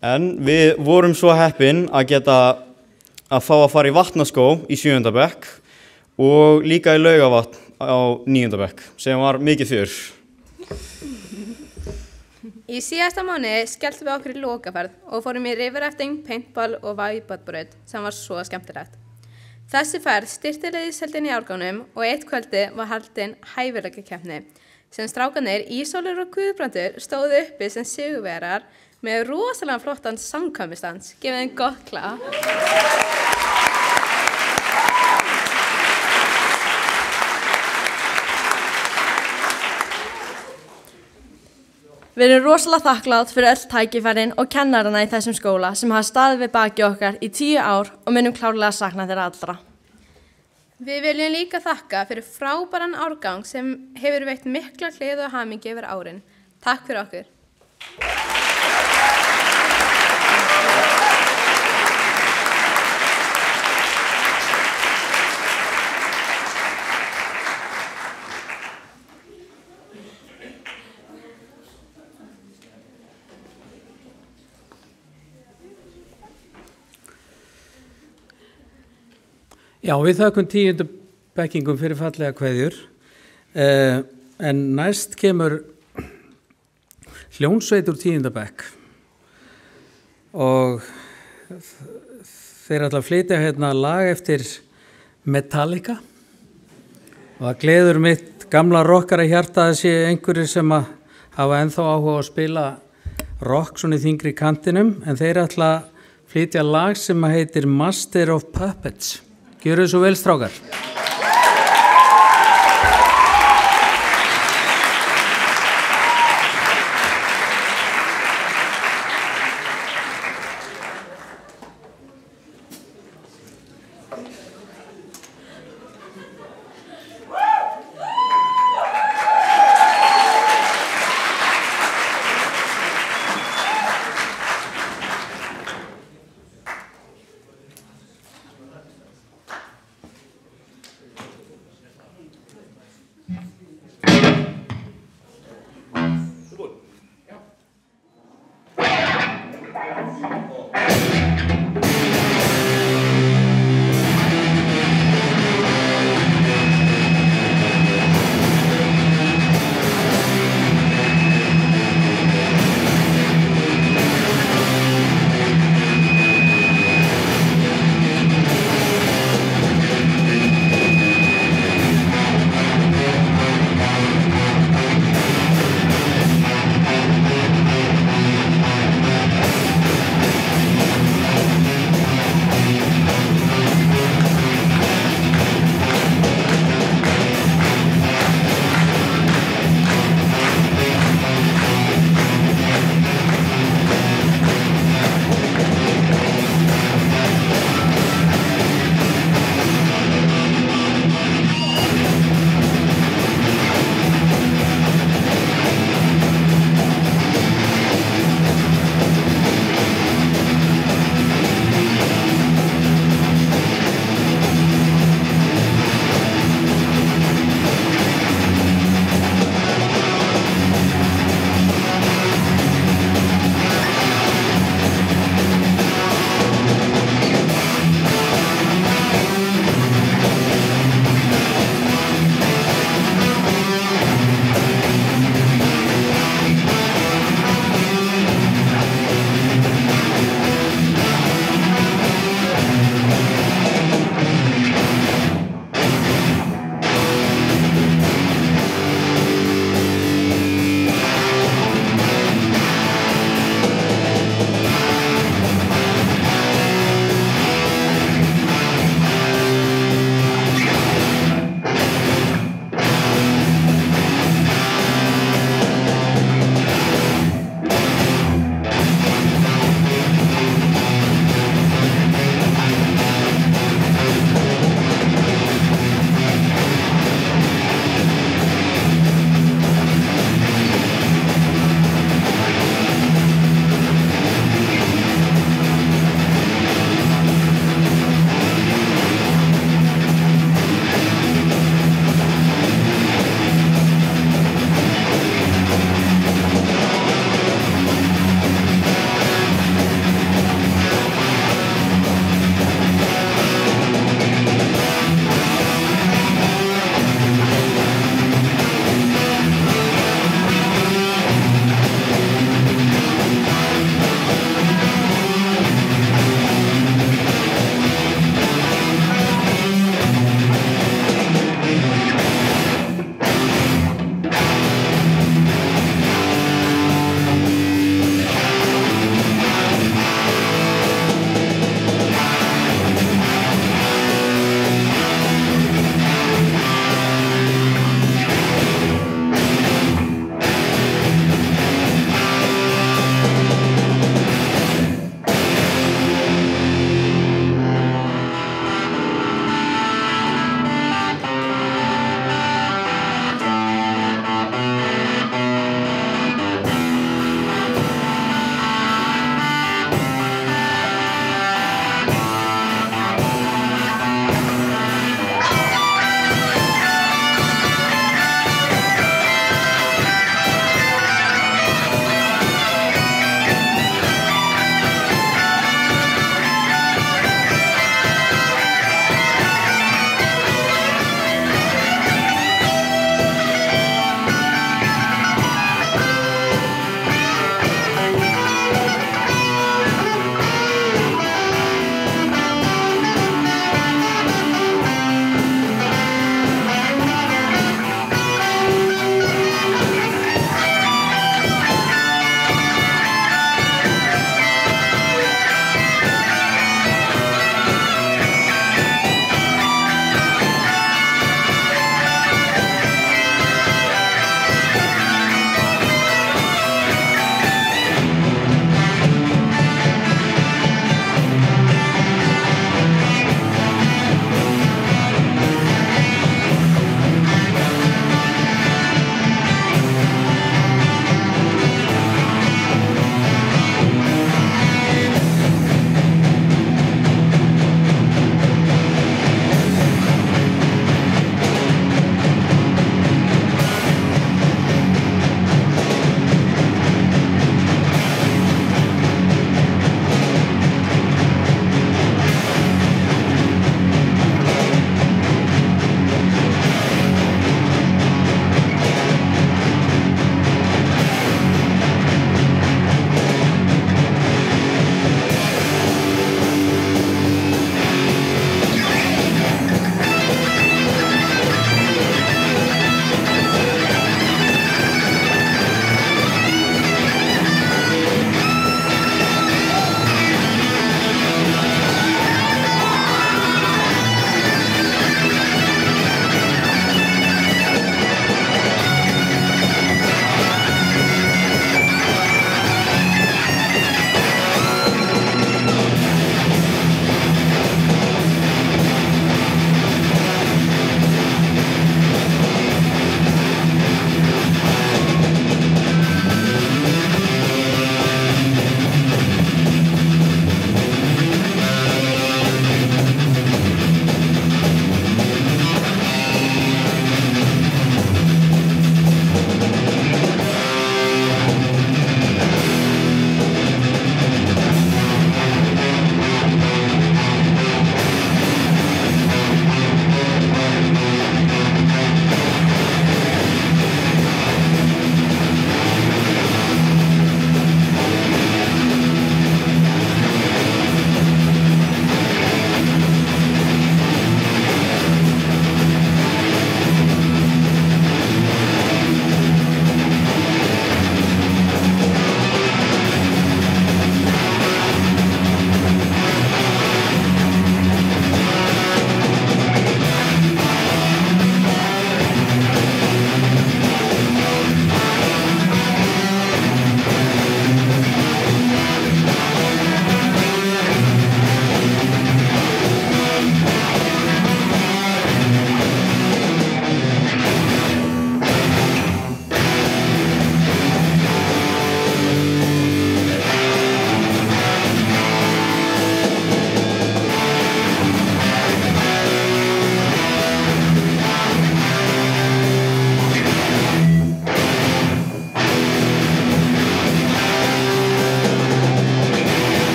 En við vorum svo heppin að geta að fá að fara í vatnaskó í 7. bekk og líka í Laugarvatn á 9. bekk sem var mikið fjör. Í síðasta mánuði skelltum við okkur í lokaferð og fórum í rifrafting, paintball og væbadbraut sem var svo skemmtilegt. Þessi ferð styrkti liðsheildin í árgangnum og eitt kvöldi var haldin hæfileikakeppni sem strákarnir Ísólfur og Guðbrandur stóðu uppi sem sigurvegarar með rosalega flottan samkvæmistans. Gefið þeim gott klapp. Við erum rosalega þakklátt fyrir öll tækifærin og kennarana í þessum skóla sem hafa staðið við baki okkar í 10 ár og munum klárlega sakna þeirra allra. Við viljum líka þakka fyrir frábæran árgang sem hefur veitt mikla gleði og hamingju yfir árin. Takk fyrir okkur. Já, við þökkum 10. bekkingum fyrir fallega kveðjur, en næst kemur hljónsveit úr 10. bekk og þeir ætla að flytja hérna lag eftir Metallica og það gleður mitt gamla rockara hjarta að sé einhverjir sem að hafa ennþá áhuga að spila rock svona í þingri kantinum, en þeir ætla að flytja lag sem að heitir Master of Puppets. Gjörðu svo vel, strákar.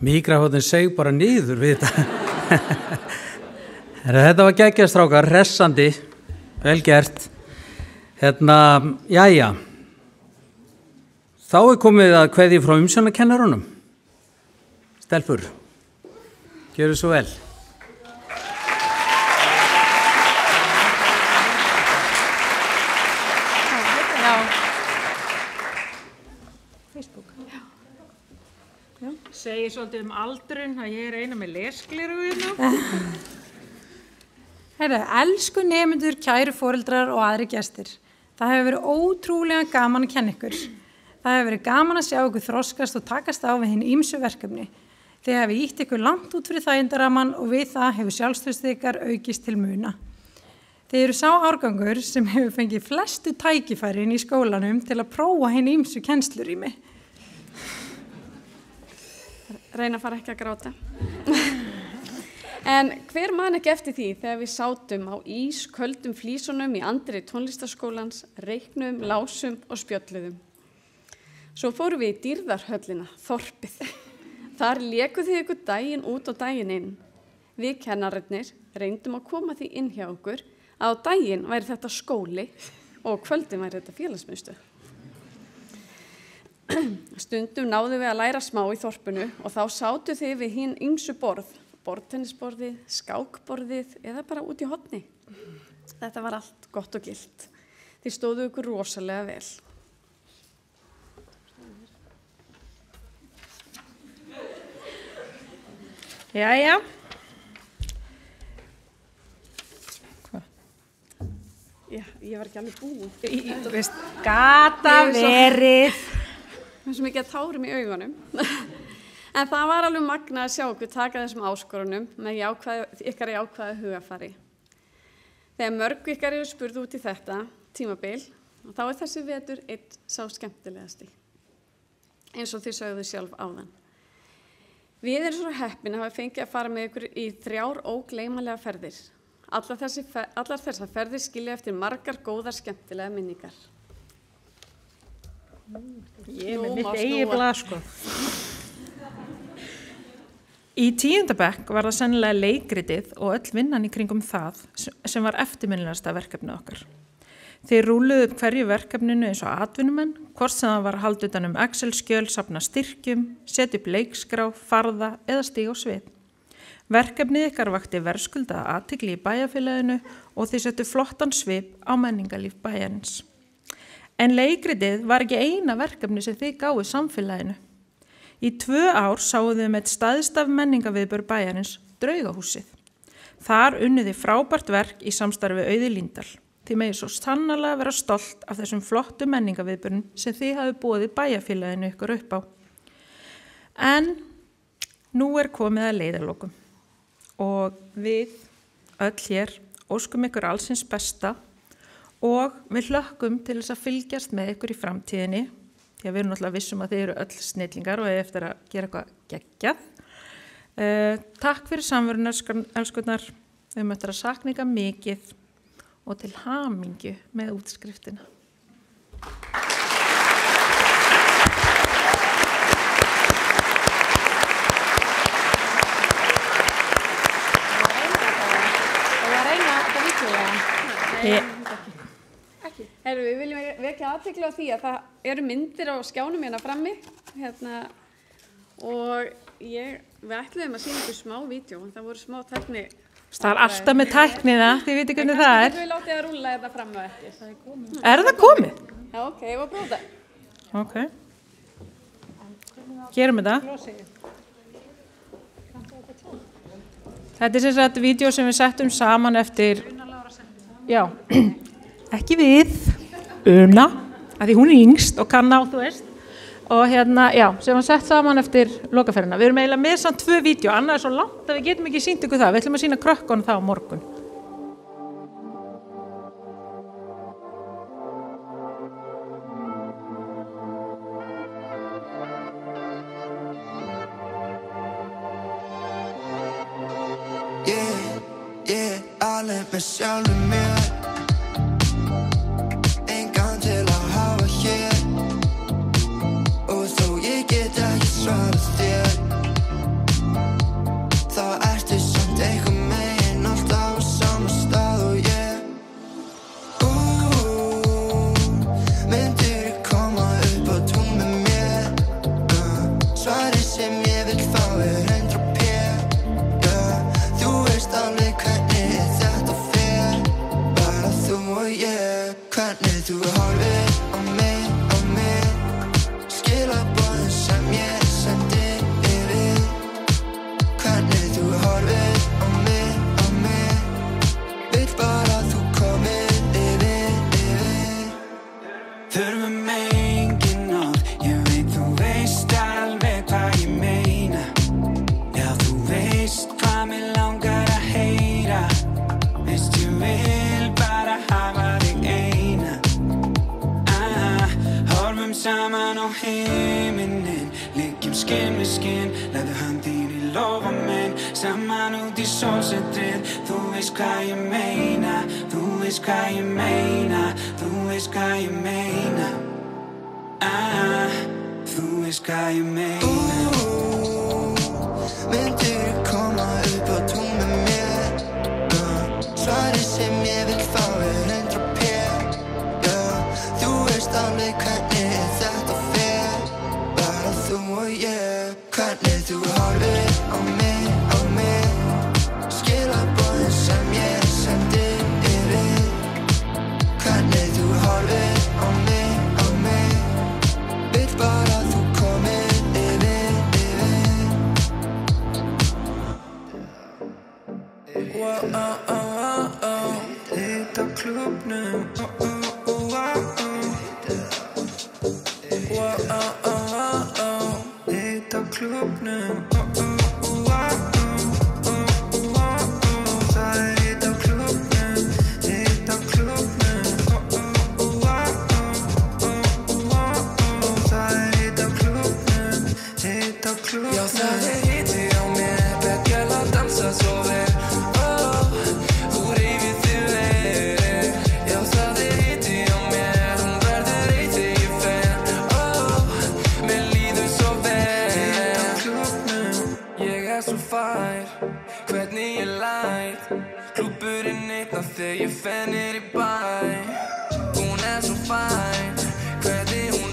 Míkrafónin seg bara niður við þetta. Þetta var geggjastrákar, hressandi, vel gert. Jæja. Þá komið að kveðja frá umsjónarkennarunum. Stelpur, gjörðu svo vel. Segir svolítið aldurinn að ég eina með lesgleru hérna. Elsku nemendur, kæru foreldrar og aðri gestir. Það hefur verið ótrúlega gaman að kenna ykkur. Það hefur verið gaman að sjá ykkur þroskast og takast á við hinn ýmsu verkefni. Þið hefur ýtt ykkur langt út fyrir þægindaraman og við það hefur sjálfstraustið ykkar aukist til muna. Þið eru sá árgangur sem hefur fengið flestu tækifærin í skólanum til að prófa hinn ýmsu kennslurými. Reyna að fara ekki að gráta. En hver man ekki eftir því þegar við sátum á ísköldum flísunum í andri tónlistarskólans, reiknum, lásum og spjölluðum. Svo fórum við í dýrðarhöllina, þorpið. Þar lékuð þið ykkur daginn út og daginn inn. Við kennararnir reyndum að koma því inn hjá okkur að á daginn væri þetta skóli og kvöldin væri þetta félagsmiðstöð. Stundum náðum við að læra smá í þorpinu og þá sátu þið við hinn ýmsu borð, borðtennisborðið, skákborðið eða bara út í horni. Þetta var allt gott og gilt. Þið stóðu ykkur rosalega vel. Jæja. Já, ég var ekki alveg búin. Þú veist, gata verið. Mér er svo mikið að tárum í augunum. En það var alveg magna að sjá okkur taka þessum áskorunum með ykkar jákvæða hugafari. Þegar mörg ykkar eru spurð út í þetta tímabil, þá er þessi vetur einn sá skemmtilegasti. Eins og þið sögðu sjálf áðan. Við erum svo heppin að hafa fengið að fara með ykkur í 3 ógleymanlega ferðir. Allar þessar ferðir skilja eftir margar góðar skemmtilega minningar. Ég með mitt eigið blað, sko. Í 10. bekk var það sennilega leikritið og öll vinnan í kringum það sem var eftirminnilegasta verkefnið okkar. Þeir rúluðu upp hverju verkefninu eins og atvinnumenn, hvort sem það var haldið utan Excel-skjöl, safna styrkjum, setja upp leikskrá, farða eða stíga á svið. Verkefnið ykkar vakti verðskuldaða athygli í bæjarfélaginu og þið settu flottan svip á menningarlíf bæjarins. En leikritið var ekki eina verkefni sem þið gáðu samfélaginu. Í 2 ár sáuðu þið með staðstaf menningarviðburð bæjarins Draugahúsið. Þar unnuð þið frábært verk í samstarfi við Auði Líndal. Þið megið svo sannarlega vera stolt af þessum flottu menningarviðburðum sem þið hafi boðið bæjarfélaginu ykkur upp á. En nú er komið að leiðarlokum og við öll hér óskum ykkur allsins besta og við hlökkum til þess að fylgjast með ykkur í framtíðinni, því að við erum náttúrulega vissum að þið eru öll snillingar og eftir að gera eitthvað geggjað. Takk fyrir samveruna, elskurnar, við möttum að sakna ykkar mikið og til hamingju með útskriftina. Við viljum vekja athygli á því að það eru myndir á skjánum hérna frammi og við ætluðum að sýna ykkur smá vídeo en það voru smá tækni. Það er alltaf með tækniða, þið viti hvernig það er. Við látið að rúlla þetta fram á eftir. Er það komið? Já, ok, ég var að prófa það. Ok. Gerum við það. Þetta er sem sagt vídeo sem við settum saman eftir, já, ekki við, Una, af því hún er yngst og kann á, þú veist, og hérna, já, sem var sett saman eftir lokaferðina. Við erum eiginlega með samt 2 vídeo, annað er svo langt að við getum ekki sýnt ykkur það. Við ætlum að sýna krökkunum það á morgun. Alveg með sjálfum mér engan til að hafa hér og þó ég get ekki svarað þér þú horfir á mig skilaboðin sem ég sendi yfir hvernig þú horfir á mig vill bara að þú komir yfir þurfum engin orð ég veit þú veist alveg hvað ég meina já þú veist hvað mig langar að heyra veist ég vil bara hafa þig eina horfum saman á himinin liggjum skinn við skinn legðu hönd þín í lófa minn saman út í sólsetrið þú veist hvað ég meina þú veist hvað ég meina þú veist hvað ég meina þú veist hvað ég meina myndirðu koma upp á tún með mér svarið sem ég vil fá 100p þú veist alveg hvernig þetta fer bara þú og ég hvernig þú horfir á mig skilaboðin sem ég sendi yfir hvernig þú horfir á mig vill bara að þú komir yfir hitt á klúbbnum hitt á klúbbnum það hitt á klúbbnum hitt á klúbbnum það hitt á klúbbnum hitt á klúbbnum já það hitti á mér beggjal að dansa svo vel þú reyfir þig vel já það hitti á mér hún verður eitt þegar ég fer mér líður svo vel hitt á klúbbnum ég svo fær hvernig ég læt klúbburinn einna þegar ég fer niður í bæ hún svo fær hvernig hún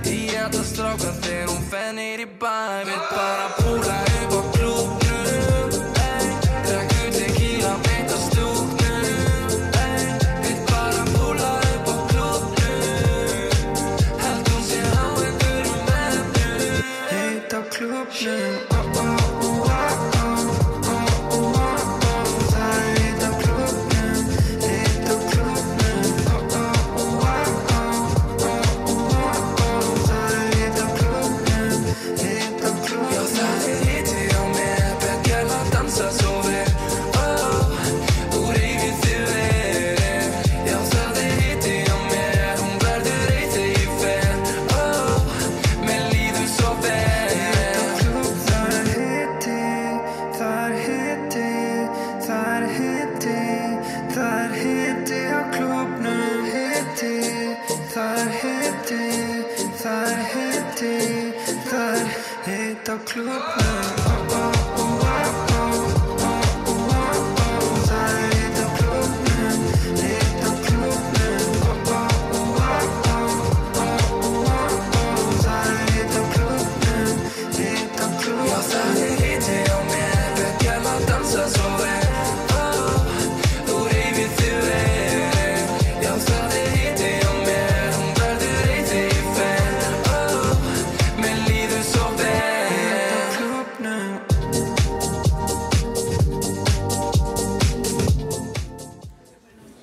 í alla stráka þegar hún fer niður í bæ vill bara púla upp á klúbbnum drekkur tequila beint á stúknum vill bara púla upp á klúbbnum held hún sé á einhverjum efnum hitt á klúbbnum hitt á klúbbnum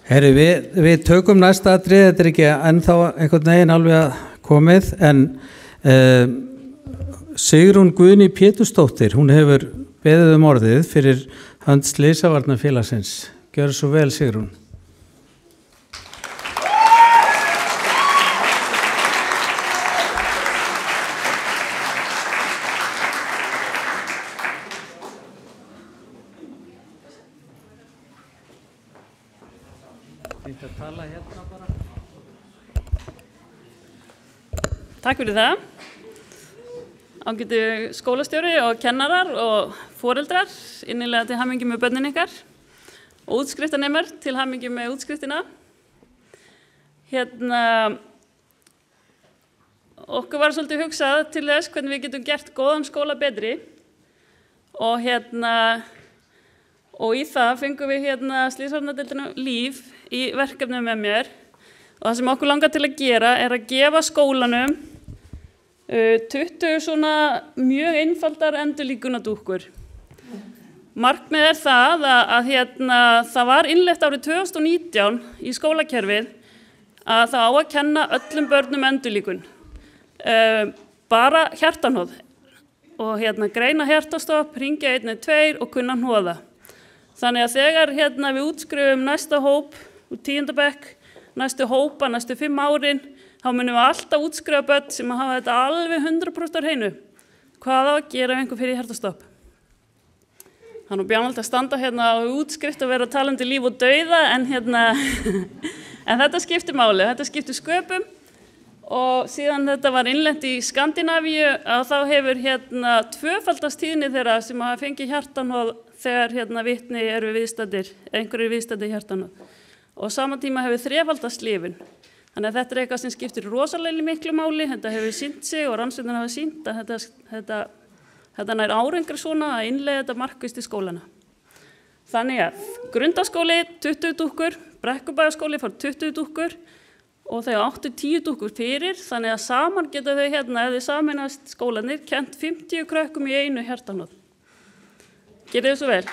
Herri, við tökum næsta atrið, þetta ekki ennþá einhvern veginn alveg komið, en Sigrún Guðný Pétursdóttir, hún hefur beðið orðið fyrir hönd Slysavarnafélagsins. Gjörðu svo vel, Sigrún. Takk fyrir það. Ágætu skólastjóri og kennarar og foreldrar, innilega til hamingju með börnin ykkar og útskriftanemar til hamingju með útskriftina. Okkur var svolítið hugsað til þess hvernig við getum gert góðan skóla betri og og í það fengum við Slysavarnadeildina Líf í verkefni með mér og það sem okkur langar til að gera að gefa skólanum 20 svona mjög einfaldar endurlíkunardúkkur. Markmið það að það var innleitt árið 2019 í skólakerfið að það á að kenna öllum börnum endurlíkun. Bara hjartanhnoð og greina hjartastopp, hringja 112 og kunna hnoða. Þannig að þegar við útskrifum næsta hóp úr 10. bekk, næstu hópa, næstu 5 árin, þá munum við alltaf útskrifa börn sem að hafa þetta alveg 100% á hreinu. Hvað á að gera ef einhver fyrir hjartastopp? Það er nú bjánalegt að standa á útskrift og vera talandi líf og dauða, en þetta skiptir máli, þetta skiptir sköpum og síðan þetta var innlent í Skandinavíu að þá hefur tvöfaldast tíðni þeirra sem hafa fengið hjartanhnoð þegar vitni eru viðstaddir, einhverjir viðstaddir hjartanhnoð. Og saman tíma hefur þrefaldast lifin. Þannig að þetta eitthvað sem skiptir rosalega miklu máli, þetta hefur sýnt sig og rannsóknir hafa sýnt að þetta nær árangri svona að innleiða þetta markvisst í skólana. Þannig að Grundaskóli 20 dúkkur, Brekkubæjarskóli fór 20 dúkkur og þau áttu 10 dúkkur fyrir, þannig að saman geta þau ef þau sameinast skólanir, kennt 50 krökkum í einu hjartanhnoð. Gerið þið svo vel.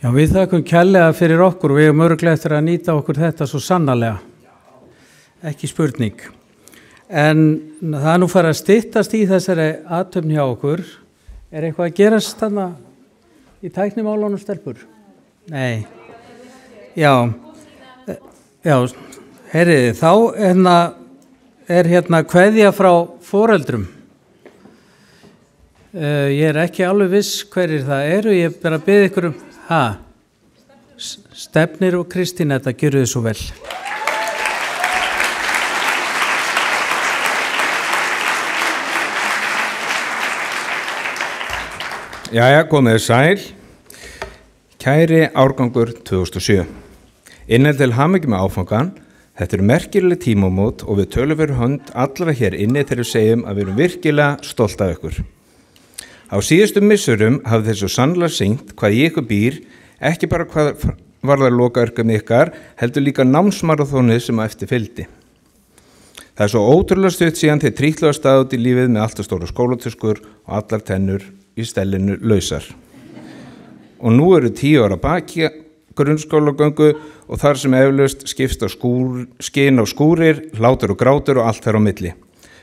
Já, við þakkum kærlega fyrir okkur og við erum örugglega eftir að nýta okkur þetta svo sannarlega. Ekki spurning. En það er nú farið að styttast í þessari athöfn hjá okkur. Er eitthvað að gerast þarna í tæknimálunum, stelpur? Nei. Já, heyriði, þá er kveðja frá foreldrum. Ég er ekki alveg viss hverjir það eru, ég bara bið ykkur Stefnir og Kristín, þetta gjöruðu svo vel. Jæja, komið sæl. Kæri árgangur 2007. Innan til hamingju með áfangan, þetta eru merkileg tímamót og við tölum fyrir hönd allra hér inni þegar við segjum að við erum virkilega stolt af ykkur. Á síðustu missurum hafði þessu sannlega sýnt hvað í ykkur býr, ekki bara hvað varðar lokaverkefni ykkar, heldur líka námsmaraþónið sem eftir fylgdi. Það er svo ótrúlega stutt síðan þeir trítluðu af stað út í lífið með allt að stóra skólatöskur og allar tennur í stellinu lausar. Og nú eru 10 ára baki grunnskólagöngu og þar sem eflaust skipst á skin á skúrir, hlátur og grátur og allt þar á milli.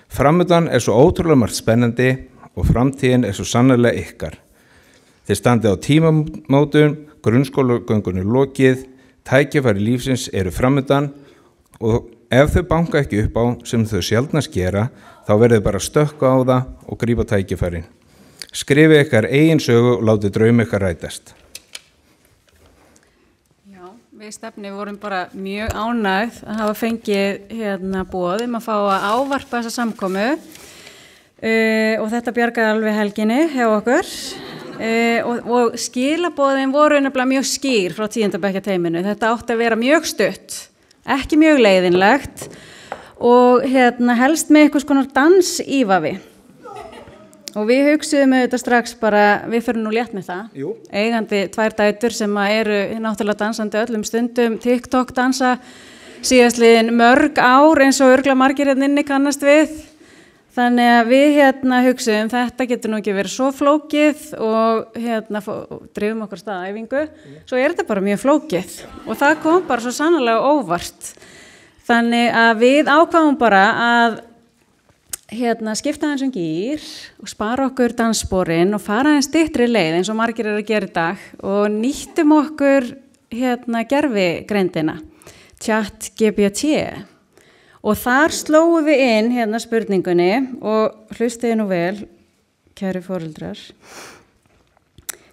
Framundan er svo ótrúlega margt spennandi og framtíðin er svo sannarlega ykkar. Þeir standið á tímamótum, grunnskólagöngunni lokið, tækifæri lífsins eru framundan og ef þau banka ekki upp á sem þau sjaldnast gera, þá verður bara stökka á það og grípa tækifærin. Skrifið ykkar eigin sögu og látið draum ykkar rætast. Já, við Stefni vorum bara mjög ánægð að hafa fengið boð að fá að ávarpa þessa samkomu. Og þetta bjargaði alveg helginni hjá okkur og skilaboðin voru nefnilega mjög skýr frá 10. bekkja teyminu. Þetta átti að vera mjög stutt, ekki mjög leiðinlegt og helst með eitthvað konar dansívafi. Og við hugsuðum þetta strax bara, við fyrir nú létt með það. Jú. Eigandi 2 dætur sem eru náttúrulega dansandi öllum stundum, TikTok dansa síðastliðin mörg ár eins og örugglega margir inni kannast við. Þannig að við hugsuðum þetta getur nú ekki verið svo flókið og drifum okkur staðæfingu. Svo er þetta bara mjög flókið og það kom bara svo sannarlega óvart. Þannig að við ákváðum bara að skipta aðeins gír og spara okkur danssporin og fara aðeins styttri leið eins og margir eru að gera í dag og nýttum okkur gervigreindina, ChatGPT. Og þar slóum við inn spurningunni og hlustiði nú vel, kæru foreldrar.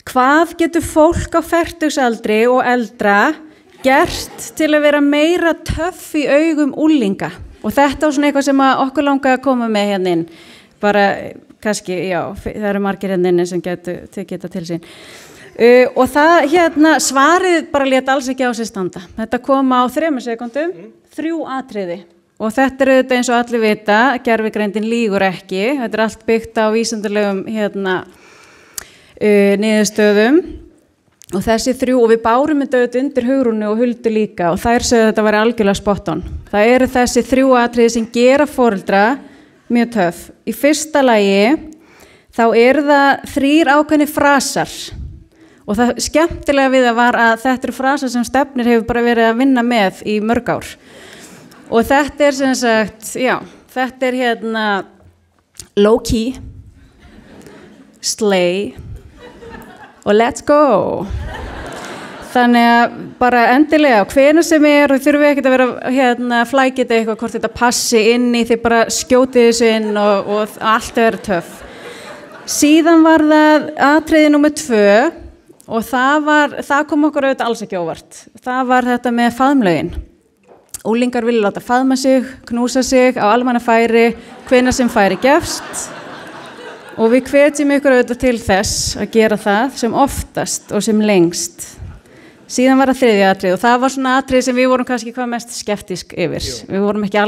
Hvað getur fólk á fertugsaldri og eldra gert til að vera meira töff í augum unglinga? Og þetta var svona eitthvað sem okkur langaði að koma með inn. Bara kannski, já, það eru margir henninni sem geta til sín. Og það svarið bara lét alls ekki á sig standa. Þetta kom á 3 sekúndum, 3 atriði. Og þetta er auðvitað eins og allir vita, gervigreindin lýgur ekki. Þetta er allt byggt á vísindalegum niðurstöðum. Og þessi 3, og við bárum þetta auðvitað undir Hugrúnu og Huldu líka, og þær sögðu þetta væri algjörlega spot on. Það eru þessi 3 atriði sem gera foreldra mjög töff. Í fyrsta lagi þá eru það 3 ákveðnir frasar. Og það skemmtilega við það var að þetta eru frasar sem Stefnir hefur bara verið að vinna með í mörg ár. Og þetta er sem sagt, já, þetta er low key, slay og let's go. Þannig að bara endilega, hvenær sem og þurfum við ekkert að vera flækita eitthvað, hvort þetta passi inn í, þið bara skjótið þessu inn og allt vera töff. Síðan var það atriði númer 2 og það kom okkur auðvitað alls ekki óvart. Það var þetta með faðmlögin. Unglingar vilja láta faðma sig, knúsa sig á almannafæri, hvenær sem færi gefst. Og við hvetjum ykkur auðvitað til þess að gera það sem oftast og sem lengst. Síðan var það 3. atrið og það var svona atrið sem við vorum kannski hvað mest skeptísk yfir. Við vorum ekki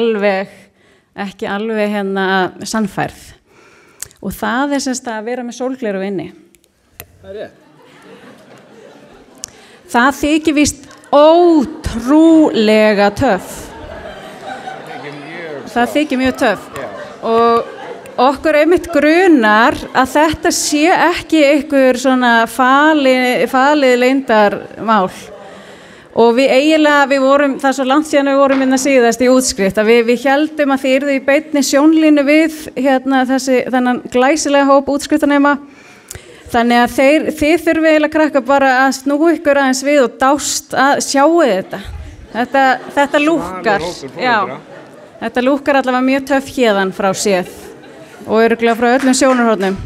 alveg sannfærð. Og það er semst að vera með sólgleru inni. Það er rétt. Það þykir víst ótrúlega töff. Það þykir mjög töff. Og okkur einmitt grunar að þetta sé ekki ykkur svona falið leyndarmál. Og við vorum, það er svo langt síðan við vorum síðast í útskrift, að við heldum að þið yrðu í beinni sjónlínu við þennan glæsilega hóp útskriftanema. Þannig að þið þurfum eiginlega krakka bara að snúa ykkur aðeins við og dást að sjáu þetta. Þetta lúkkar, já, þetta lúkkar allavega mjög töff héðan frá séð og örugglega frá öllum sjónarhornum.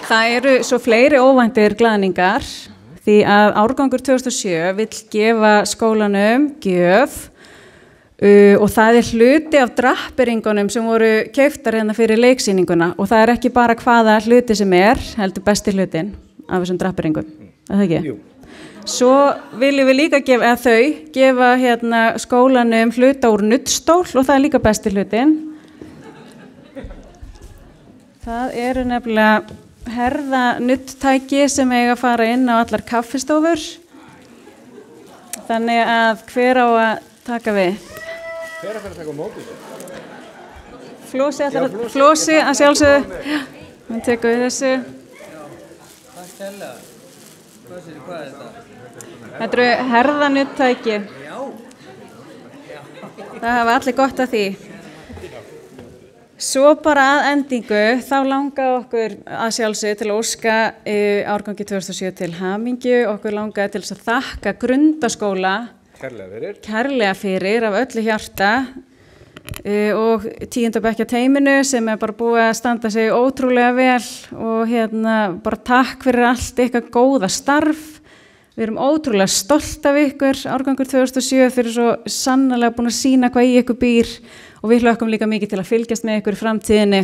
Það eru svo fleiri óvæntir glaðningar því að árgangur 2007 vill gefa skólanum gjöf og það er hluti af drapperingunum sem voru keyptar fyrir leiksýninguna og það er ekki bara hvaða hluti sem heldur besti hlutin af þessum drapperingum, er það ekki? Jú. Svo viljum við líka gefa skólanum hluta úr nuddstól og það er líka besti hlutin. Það eru nefnilega herðanuddtæki sem eiga að fara inn á allar kaffistofur. Þannig að hver á að taka við? Hver að fara að taka á móti þessu? Flósi að sjálfsögðu. Hann tekur við þessu. Takk hérlega. Hvað er þetta? Þetta eru herðanuddtæki. Það hafa allir gott af því. Svo bara að endingu, þá langaði okkur að sjálfsögðu til að óska árgangi 2007 til hamingju. Okkur langaði til að þakka Grundaskóla kærlega fyrir af öllu hjarta og 10. bekkja teyminu sem bara búið að standa sig ótrúlega vel og bara takk fyrir allt ykkar góða starf. Við erum ótrúlega stolt af ykkur, árgangur 2007 fyrir svo sannarlega búin að sýna hvað í ykkur býr. Og við hlökkum líka mikið til að fylgjast með ykkur í framtíðinni.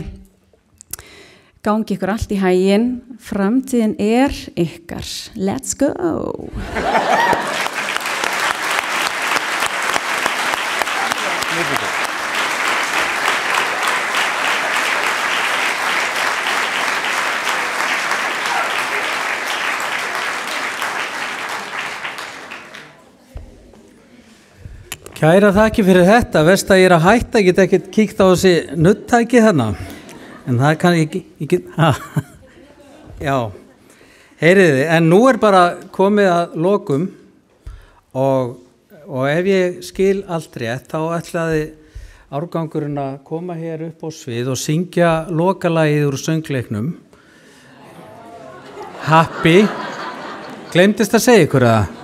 Gangi ykkur allt í haginn. Framtíðin er ykkar. Let's go! Kæra þakki fyrir þetta, veist að ég að hætta, ég get ekkert kíkt á þessi nuddtæki þarna, en það kann ég ekki, já, heyriði, en nú er bara komið að lokum og ef ég skil allt rétt, þá ætlaði árgangurinn að koma hér upp á svið og syngja lokalagið úr söngleiknum, Happy, gleymdist að segja ykkur það?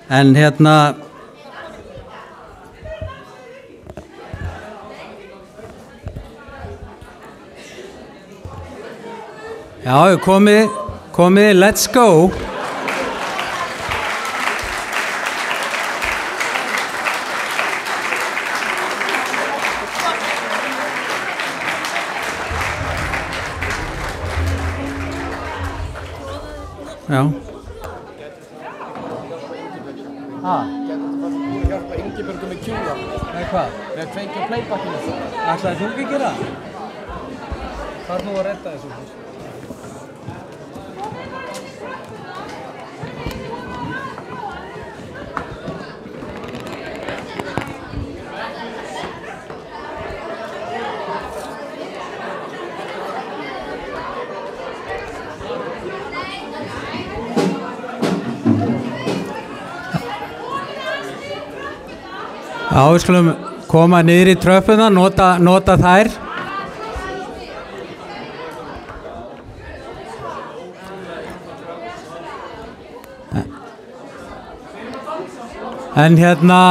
En já, komið Komið, let's go. Já. Hjálpa Ingibjörgu með kjúla. Nei, hvað? Við að kveikja playbackinu það. Ætlaði þú ekki að gera það? Þarf nú að redda þessu. Já, við skulum koma niður í tröppuna, nota þær. En hérna,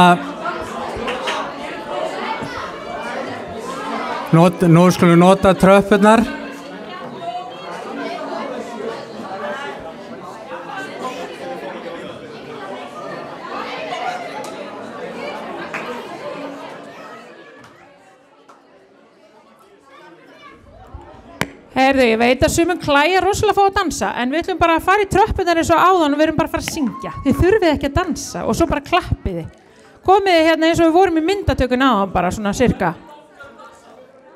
nú skulum nota tröppunar. Heyrðu, ég veit að sumum klæjar rosalega að fá að dansa, en við ætlum bara að fara í tröppunar eins og áðan og við erum bara að fara að syngja. Þið þurfið ekki að dansa og svo bara klappið þið. Komið þið hérna eins og við vorum í myndatökun áðan bara svona cirka.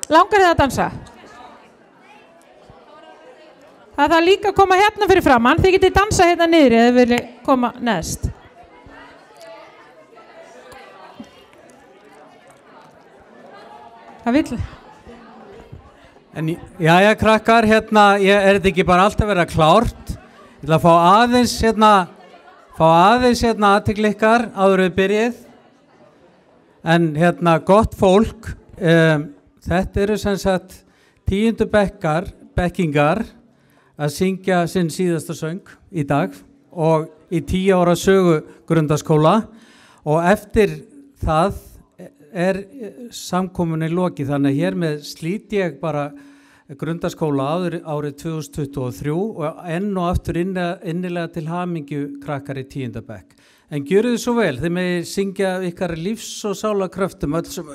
Langar þið að dansa? Það þarf líka að koma hérna fyrir framann. Þið getið dansa hérna niður eða þið viljið koma neðst. Það vill... En jæja krakkar, hérna, er þetta ekki bara alltaf verið klárt? Ég ætla að fá aðeins athygli ykkar áður við byrjið. En hérna, gott fólk, þetta eru sem sagt 10. bekkingar að syngja sinn síðasta söng í dag og í 10 ára sögu grundaskóla og eftir það samkomunni lokið, þannig að hér með slít ég bara grundaskóla árið 2023 og enn og aftur innilega til hamingju krakkar í 10. bekk. En gjöru þið svo vel, þið megið syngja ykkar lífs- og sálarkröftum öll sem